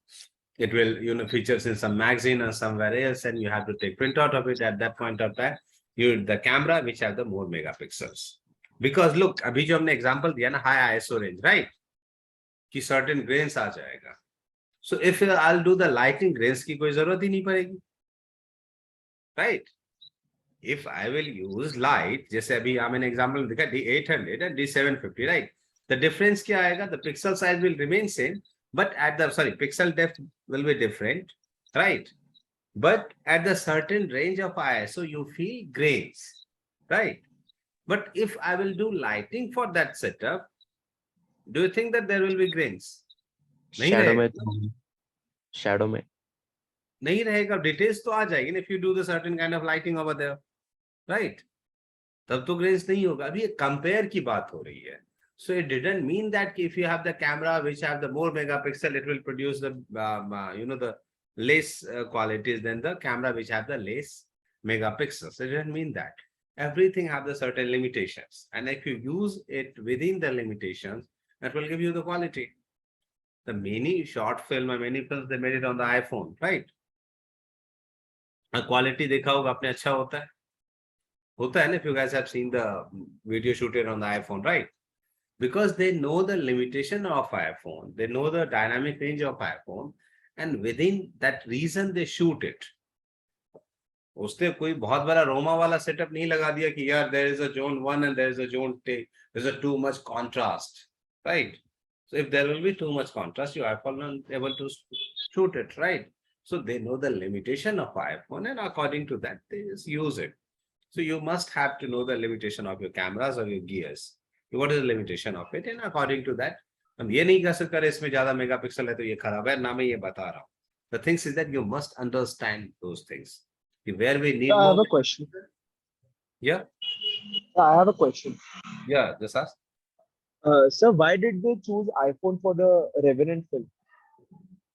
it will, you know, features in some magazine or somewhere else and you have to take print out of it. At that point of time, you need the camera which have the more megapixels. Because look, अभी जो हमने example दिया ना, high ISO range, right? कि certain grains आ जाएगा. So if I'll do the lighting, grains की कोई जरूरत ही नहीं पड़ेगी, right? If I will use light, जैसे अभी मैंने example दिखा D800 and D750, right? The difference क्या आएगा? The pixel size will remain same, but at the pixel depth will be different, right? But at the certain range of ISO, you feel grains, right? But if I will do lighting for that setup, do you think that there will be grains? नहीं shadow रहेगा. में, shadow में नहीं रहेगा, details तो आ जाएगी ना. If you do the certain kind of lighting over there, right? तब तो ग्रेन्स नहीं होगा. अभी कंपेयर की बात हो रही है. So it didn't mean that if you have the camera which have the more megapixel, it will produce the you know, the less qualities than the camera which have the less megapixels. It didn't mean that. Everything have the certain limitations, and if you use it within the limitations, that will give you the quality. The many short film and many films they made it on the iPhone, right? Quality देखा होगा आपने, अच्छा होता है. होता है ना, if you guys have seen the video shooted on the iPhone, right? Because they know the limitation of iPhone, they know the dynamic range of iPhone, and within that reason they shoot it. उसने कोई बहुत बड़ा रोमा वाला setup नहीं लगा दिया कि यार there is a zone 1 and there is a zone 2, there's a too much contrast, right? So if there will be too much contrast, you are not able to shoot it, right? So they know the limitation of iPhone, and according to that they just use it. So you must have to know the limitation of your cameras or your gears. What is the limitation of it? And according to that, हम ये नहीं कह सकते इसमें ज्यादा megapixel है तो ये खराब है, ना मैं ये बता रहा हूँ. The things is that you must understand those things. Where we need I have more. a question. Yeah, I have a question. yeah, just ask. Sir, why did they choose iPhone for the Revenant film?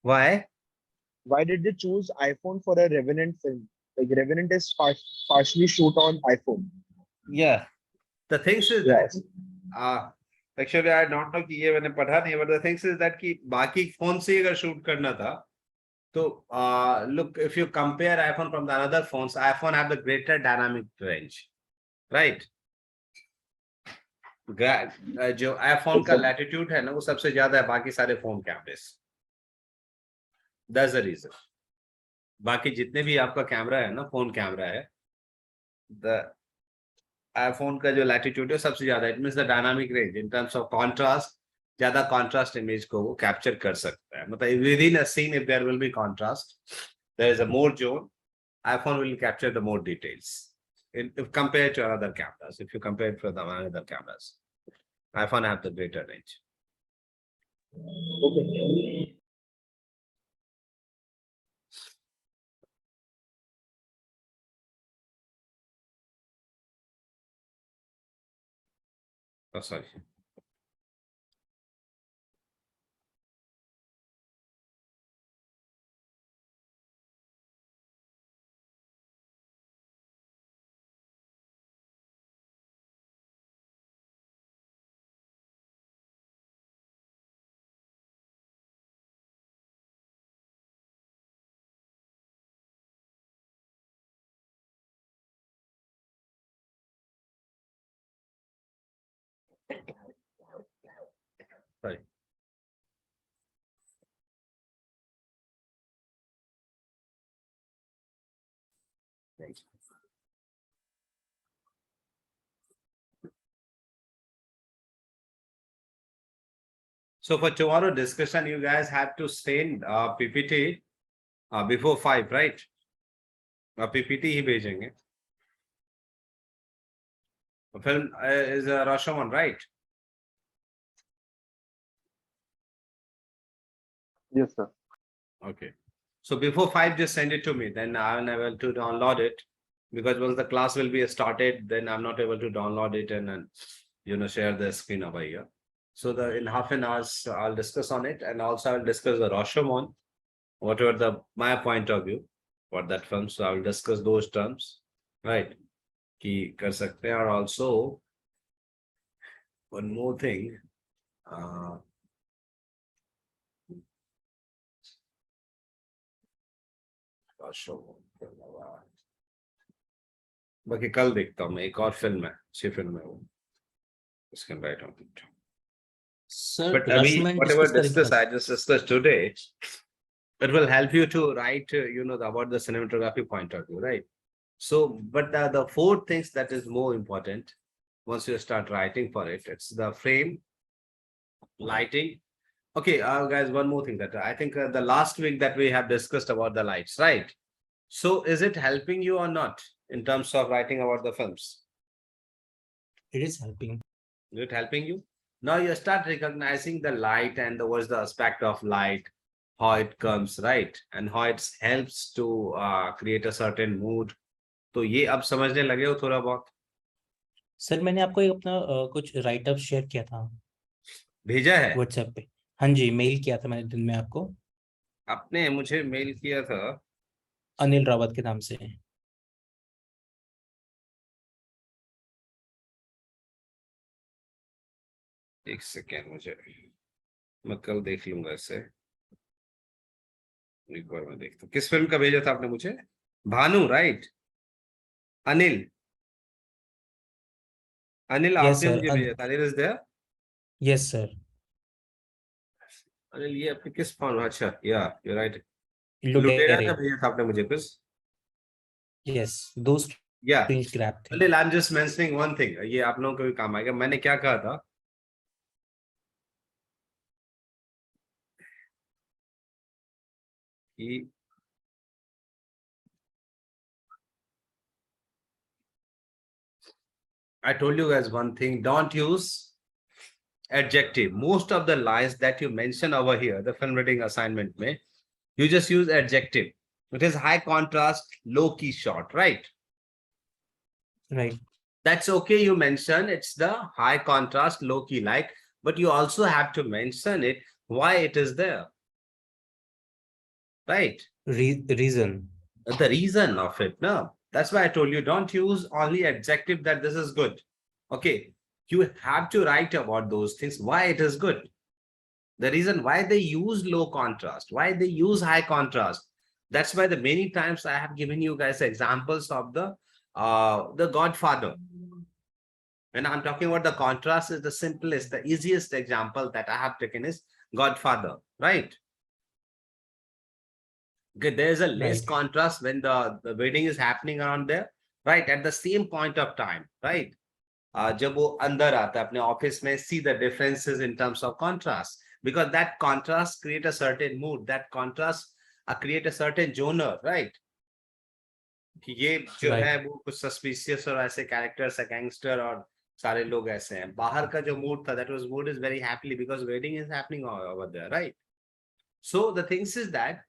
Why? Why did they choose iPhone for a Revenant film? Like Revenant is partially shoot on iPhone. Yeah. The things is Yes. actually I don't know कि ये मैंने पढ़ा नहीं, but the things is that कि बाकी phone से अगर shoot करना था तो look, if you compare iPhone from the other phones, iPhone have the greater dynamic range, right? जो iPhone का latitude है ना वो सबसे ज्यादा है बाकी सारे फोन कैमरे से. That's the reason. बाकी जितने भी आपका कैमरा है ना, फोन कैमरा है, the iPhone का जो latitude है सबसे ज्यादा. It means the dynamic range in terms of contrast, ज्यादा contrast image को वो capture कर सकता है. मतलब within a scene if there will be contrast, there is a more zone, iPhone will capture the more details. If compared to other cameras, if you compare it with other cameras, iPhone have the greater range. Okay. Oh, sorry. Sorry. So for tomorrow discussion, you guys have to send PPT before 5, right? PPT ही भेजेंगे. Film is Rashomon, right? Yes, sir. Okay. So before 5, just send it to me. Then I'm able to download it. Because once the class will be started, then I'm not able to download it and then, share the screen over here. So in half an hour, I'll discuss on it. And also I'll discuss the Rashomon, whatever my point of view for that film. So I will discuss those terms, right? Ki kar sakte hain. Or also one more thing. बाकी कल देखता हूँ मैं, एक और film है, अच्छी film है वो, इसके right on it. Sir But अभी रशमैन whatever डिस्कस करेंगे discuss कल. I just discussed today, it will help you to write, about the cinematography point of view, right? So, but the 4 things that is more important once you start writing for it, it's the frame, lighting. Okay, guys, one more thing that I think the last week that we have discussed about the lights, right? So, is it helping you or not in terms of writing about the films? It is helping. Is it helping you? Now you start recognizing the light and what's the aspect of light, how it comes, right? And how it helps to create a certain mood. तो ये अब समझने लगे हो थोड़ा बहुत? Sir मैंने आपको एक अपना कुछ राइट अप शेयर किया था भेजा है? व्हाट्सएप पे. हाँ जी, मेल किया था मैंने दिन में आपको. आपने मुझे मेल किया था. अनिल रावत के नाम से. एक सेकेंड, मैं कल देख लूंगा इसे. एक बार मैं देखता हूँ किस फिल्म का भेजा था आपने मुझे. भानु, राइट? अनिल Yes, आपने sir. मुझे भेजा था. Anil is there? Yes, sir. Anil ये आपने किस फॉर्म? अच्छा, या यू राइट. लुटेरे. का भेजा था आपने मुझे कुछ. Yes, those या screen grab थे. Anil, I am just mentioning one thing, ये आप लोगों को भी काम आएगा. मैंने क्या कहा था कि I told you guys one thing, don't use adjective. Most of the lines that you mention over here, the film reading assignment may, you just use adjective. It is high contrast, low key shot, right? Right. That's okay, you mention it's the high contrast, low key light, but you also have to mention it, why it is there, right? Reason. The reason of it, no? That's why I told you, don't use only adjective that this is good. Okay, you have to write about those things, why it is good. The reason why they use low contrast, why they use high contrast. That's why the many times I have given you guys examples of the Godfather. When I'm talking about the contrast, is the simplest, the easiest example that I have taken is Godfather, right? Okay, there's a less Right. contrast when the wedding is happening around there, right? At the same point of time, right? जब वो अंदर आता है अपने office में, see the differences in terms of contrast, because that contrast create a certain mood, that contrast create a certain genre, right? कि ये जो Right. है वो कुछ suspicious और ऐसे characters है, gangster और सारे लोग ऐसे हैं. बाहर का जो mood था, that was mood is very happily because wedding is happening over there, right? So the things is that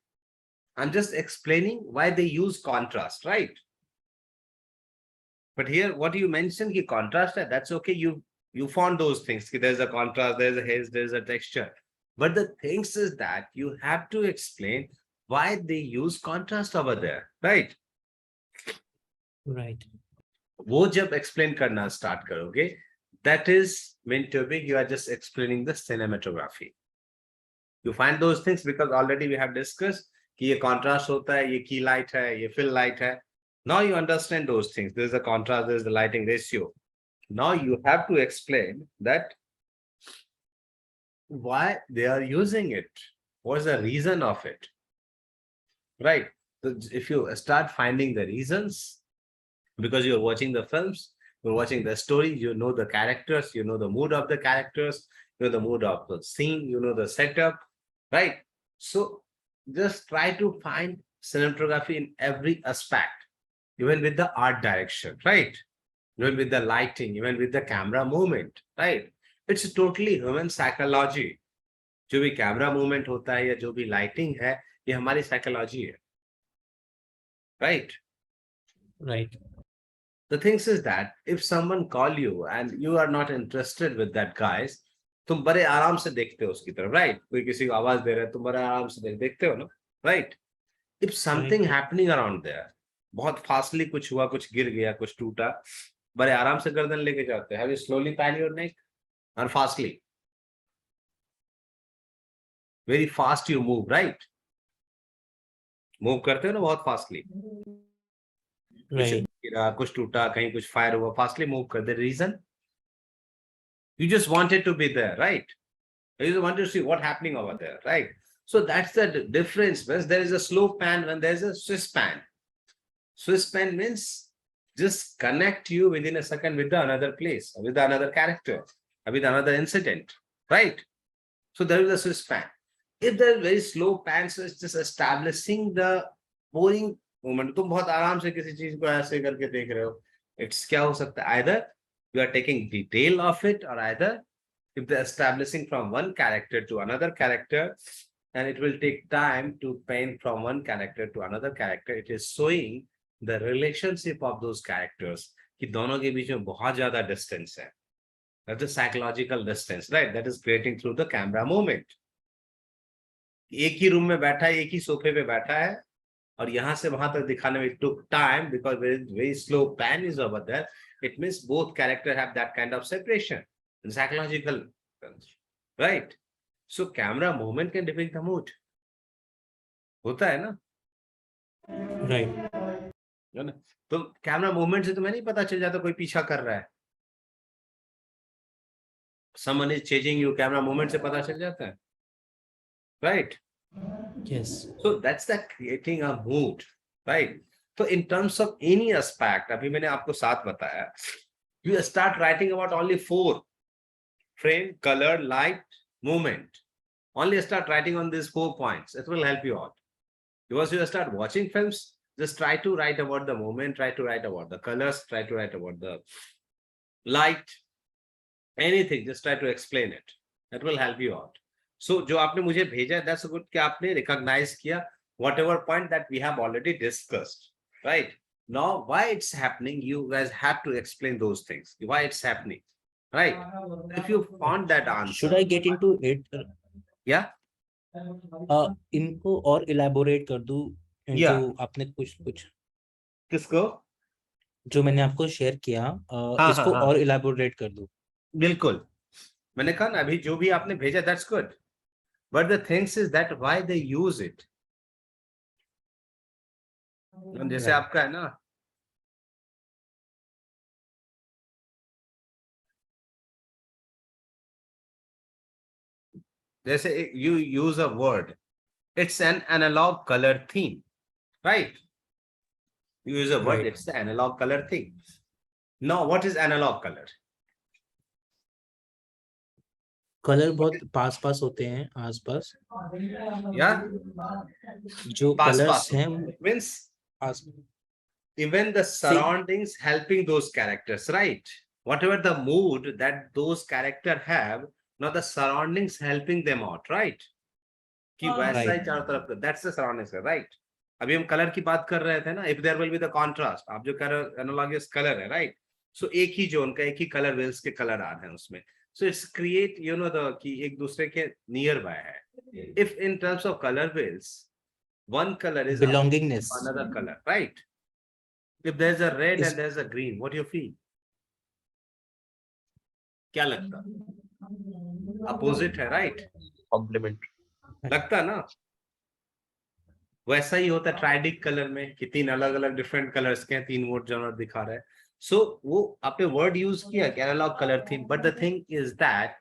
I'm just explaining why they use contrast, right? But here, what you mentioned, ki contrast, that's okay. You found those things. Ki there's a contrast, there's a haze, there's a texture. But the things is that you have to explain why they use contrast over there, right? Right. वो जब explain करना start करोगे, that is meant to be you are just explaining the cinematography. You find those things because already we have discussed कि ये contrast होता है, ये key light है, ये fill light है. Now you understand those things. There's a contrast, there's the lighting ratio. Now you have to explain that why they are using it. What's the reason of it? Right. So if you start finding the reasons, because you're watching the films, you're watching the story, you know the characters, you know the mood of the characters, you know the mood of the scene, you know the setup, right? So just try to find cinematography in every aspect, even with the art direction, right? Even with the lighting, even with the camera movement, right? It's totally human psychology. जो भी camera movement होता है या जो भी lighting है, ये हमारी साइकोलॉजी है, right? Right. The thing is that if someone call you and you are not interested with that guys, तुम बड़े आराम से देखते हो उसकी तरफ, right? कोई किसी को आवाज दे रहा है, तुम बड़े आराम से देखते हो ना, right? If something happening around there, बहुत फास्टली कुछ हुआ, कुछ गिर गया, कुछ टूटा, बड़े आराम से गर्दन लेके जाते हैं. Have you slowly pan your neck or fastly? Very fast you move, right? Move करते हो ना बहुत फास्टली. कुछ Right. गिरा, कुछ टूटा, कहीं कुछ फायर हुआ, फास्टली मूव कर दे. Reason? You just wanted to be there, right? You just want to see what happening over there, right? So that's the difference. When there is a slow pan, when there is a Swiss pan. Swiss pan means just connect you within a second with the another place, with another character, with another incident, right? So there is a Swiss pan. If there is very slow pan, so it's just establishing the boring moment. तुम बहुत आराम से किसी चीज को ऐसे करके देख रहे हो. It's क्या हो सकता है? Either you are taking detail of it, or either if they're establishing from one character to another character, and it will take time to paint from one character to another character. It is showing the relationship of those characters कि दोनों के बीच में बहुत ज्यादा distance है. That's a psychological distance, right? That is creating through the camera movement. एक ही room में बैठा है, एक ही सोफे पे बैठा है, और यहाँ से वहां तक दिखाने में it took time because very slow pan is over there. It means both characters have that kind of separation in psychological terms, right? So camera movement can depict the mood. होता है ना? Right. है ना? तो camera movement से तुम्हें नहीं पता चल जाता कोई पीछा कर रहा है. Someone is chasing you, camera movement से पता चल जाता है, right? Yes. So that's the creating a mood, right? So in terms of any aspect, अभी मैंने आपको 7 बताया. You start writing about only 4: frame, color, light, movement. Only start writing on these 4 points. It will help you out. Because you start watching films, just try to write about the movement, try to write about the colors, try to write about the light, anything, just try to explain it. That will help you out. So जो आपने मुझे भेजा, that's good कि आपने recognize किया whatever point that we have already discussed, right? Now why it's happening, you guys have to explain those things, why it's happening, right? If you found that answer. Should I get into it? Yeah. इनको और elaborate कर दूं into Yeah. आपने कुछ किसको? जो मैंने आपको शेयर किया, इसको हाँ. और elaborate कर दूं. बिल्कुल. मैंने कहा ना अभी जो भी आपने भेजा, that's good. But the things is that why they use it. जैसे आपका है ना, जैसे you use a word, it's an analog color theme, right? You use a word, Right. it's the analog color theme. Now what is analog color? Colour बहुत पास पास होते हैं, आसपास. Yeah. जो Pass, कलर्स pass. हैं Means आस even the surroundings helping those characters, right? Whatever the mood that those characters have, now the surroundings helping them out, right? कि वैसा ही चारों तरफ, that's the surroundings, right? अभी हम कलर की बात कर रहे थे ना, if there will be the contrast, आप जो कह रहे हो analogous color है, right? So एक ही जोन का एक ही कलर wheels के कलर आ रहे हैं उसमें. So it's create, you know, the कि एक दूसरे के nearby है. If in terms of color wheels, one color is belongingness. another color, right? If there's a red Is- and there's a green, what do you feel? क्या लगता? Opposite है, right? Complement. लगता ना? वैसा ही होता है ट्राइडिक कलर में कि 3 अलग अलग डिफरेंट कलर्स के 3 मोड जनर दिखा रहा है. सो वो आपने वर्ड यूज किया analogue colour theme, but the thing is that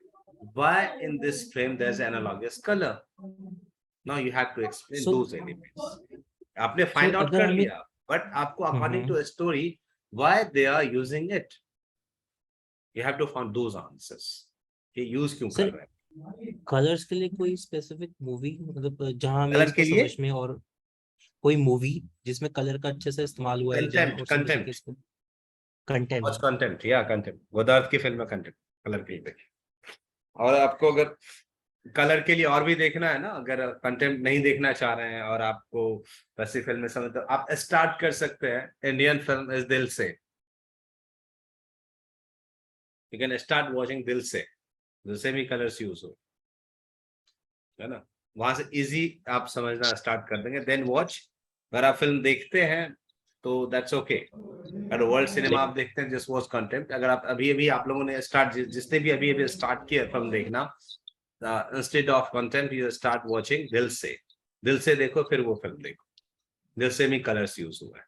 why in this frame there is analogous colour. Now you have to explain So- those elements. आपने फाइंड आउट अगर कर हमें- लिया, बट आपको according to story why they are using it. You have to find those answers. ये use क्यों कर Sir, रहे हैं? कलर्स के लिए कोई स्पेसिफिक मूवी मतलब जहां हमें Color इसको के लिए? समझ में, और कोई मूवी जिसमें कलर का अच्छे से इस्तेमाल हुआ है, जहां Content, उस समझ content. के इसको content. Watch content, yeah, content. गोदार्थ की फिल्म में कंटेंट कलर के लिए देखिए। और आपको अगर कलर के लिए और भी देखना है ना, अगर कंटेंट नहीं देखना चाह रहे हैं और आपको वैसी फिल्म में समझ, तो आप स्टार्ट कर सकते हैं इंडियन फिल्म इस दिल से। यू कैन स्टार्ट वॉचिंग दिल से, जिससे भी कलर्स यूज हो, है ना। वहां से इजी आप समझना स्टार्ट कर देंगे, देन वॉच। अगर आप फिल्म देखते हैं तो दैट्स ओके। अगर वर्ल्ड सिनेमा आप देखते हैं, जस्ट वॉच कंटेंट। अगर आप अभी आप लोगों ने जिसने भी अभी स्टार्ट किया फिल्म देखना, instead of content you start watching दिल से। दिल से देखो, फिर वो फिल्म देखो। दिल से भी कलर्स यूज हुआ है,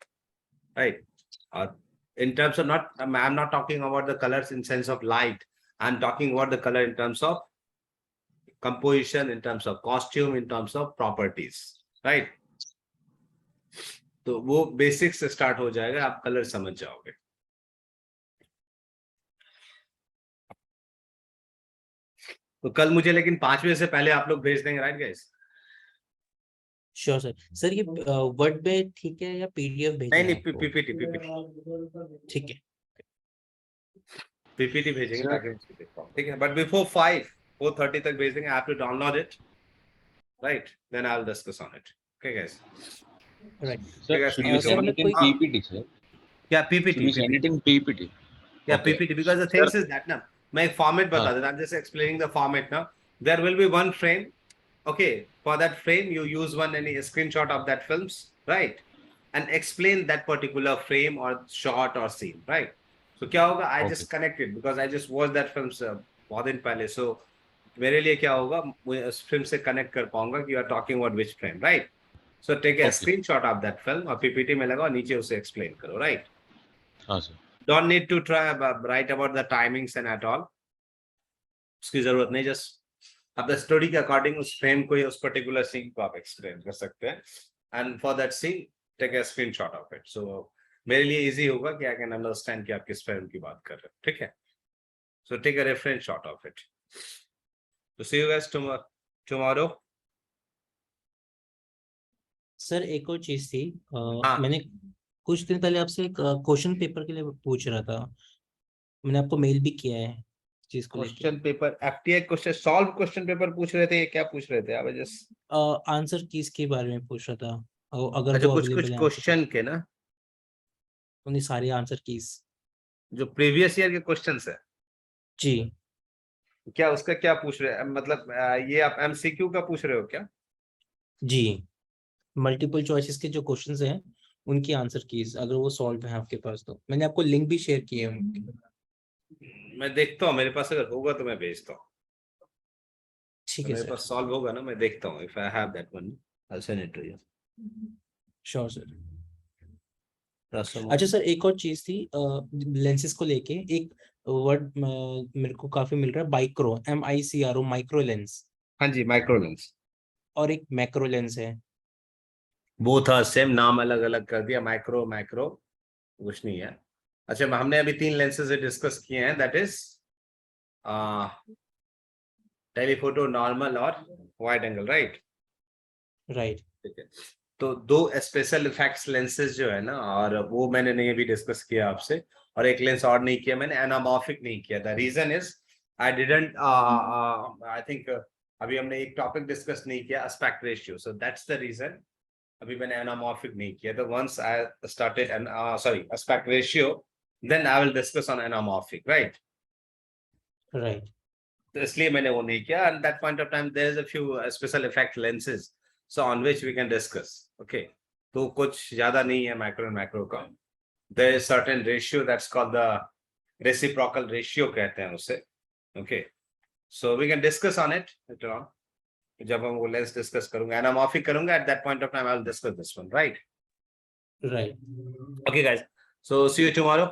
राइट। और in terms of not, I'm not talking about the colors in sense of light. I'm talking about the color in terms of composition, in terms of costume, in terms of properties, right? तो वो basic से start हो जाएगा, आप colour समझ जाओगे। तो कल मुझे लेकिन 5 बजे से पहले आप लोग भेज देंगे, right guys? Sure sir. Sir ये वर्ड में ठीक है या पीडीएफ भेजना नहीं है नहीं, आपको? पीपीटी ठीक है। पीपीटी भेजेंगे ताकि मैं उसको देख पाऊँ, ठीक है। बट बिफोर 4:30 तक भेज देंगे। I have to download it, right, then I will discuss on it, okay guys? Right Sir, guys, should see we you sir, send मैं it in कोई PPT, sir? क्या Should PPT? we send it in PPT? Yeah, Okay. PPT, because the thing is that ना, मैं एक format बता देता, I'm just explaining the format now. There will be one frame, okay, for that frame you use any screenshot of that films, right, and explain that particular frame or shot or scene, right? So क्या होगा, I just connect it because I just watched that films बहुत दिन पहले, so मेरे लिए क्या होगा, मैं उस फिल्म से कनेक्ट कर पाऊंगा कि you are talking about which frame, right? So take a screenshot of that film और PPT में लगाओ, नीचे उसे explain करो, right? हाँ sir. Don't need to try write about the timings and at all. उसकी जरूरत नहीं, जस्ट अपने स्टोरी के अकॉर्डिंग उस फ्रेम को या उस पर्टिकुलर सीन को आप एक्सप्लेन कर सकते हैं, and for that scene take a screenshot of it. So मेरे लिए इजी होगा कि आई कैन अंडरस्टैंड कि आप किस फ्रेम की बात कर रहे हैं, ठीक है? So take a reference shot of it. तो see you guys tomorrow. Sir एक और चीज थी, हाँ। मैंने कुछ दिन पहले आपसे एक क्वेश्चन पेपर के लिए पूछ रहा था, मैंने आपको मेल भी किया है चीज को लेके। Question paper, FTI question solve question paper पूछ रहे थे, ये क्या पूछ रहे थे आप? जस्ट आंसर कीज के बारे में पूछ रहा था, अगर अच्छा, वो कुछ अवेलेबल है क्वेश्चन के ना, उन्हीं सारे आंसर कीज। जो प्रीवियस ईयर के क्वेश्चंस है, जी क्या उसका क्या पूछ रहे हैं? मतलब ये आप एमसीक्यू का पूछ रहे हो क्या? जी, मल्टीपल चॉइसेस के जो क्वेश्चंस हैं उनकी आंसर कीज, अगर वो सॉल्व है आपके पास तो मैंने आपको लिंक भी शेयर किए हैं उनके। मैं देखता हूँ, मेरे पास अगर होगा तो मैं भेजता हूँ। ठीक तो है मेरे सर। पास सॉल्व होगा ना, मैं देखता हूँ। If I have that one I will send it to you. Sure sir. अच्छा सर, एक और चीज थी, लेंसेज को लेके एक वर्ड मेरे को काफी मिल रहा है, माइक्रो, MICRO, माइक्रो लेंस, हाँ जी, माइक्रो लेंस। और एक मैक्रो लेंस है। बोथ आर सेम, नाम अलग अलग कर दिया। माइक्रो मैक्रो कुछ नहीं है। अच्छा, हमने अभी 3 लेंसेज डिस्कस किए हैं, दैट इज टेलीफोटो, नॉर्मल और वाइड एंगल, राइट? राइट। ठीक है। तो 2 स्पेशल इफेक्ट्स लेंसेज जो है ना, और वो मैंने नहीं अभी डिस्कस किया आपसे, और एक लेंस और नहीं किया मैंने, एनामॉर्फिक नहीं किया। The reason is I didn't, I think अभी हमने एक टॉपिक डिस्कस नहीं किया, aspect ratio, so that's the reason अभी मैंने एनामॉर्फिक नहीं किया। तो once I started aspect ratio, then I will discuss on anamorphic, right? Right. तो इसलिए मैंने वो नहीं किया। And that point of time there is a few special effect lenses, so on which we can discuss, okay? तो कुछ ज्यादा नहीं है माइक्रो मैक्रो का। There is certain ratio that's called the reciprocal ratio कहते हैं उसे, okay? So we can discuss on it later on, जब हम वो लेंस डिस्कस करूंगा, एनामॉर्फिक करूंगा, at that point of time I will discuss this one, right? Right. Okay guys, so see you tomorrow.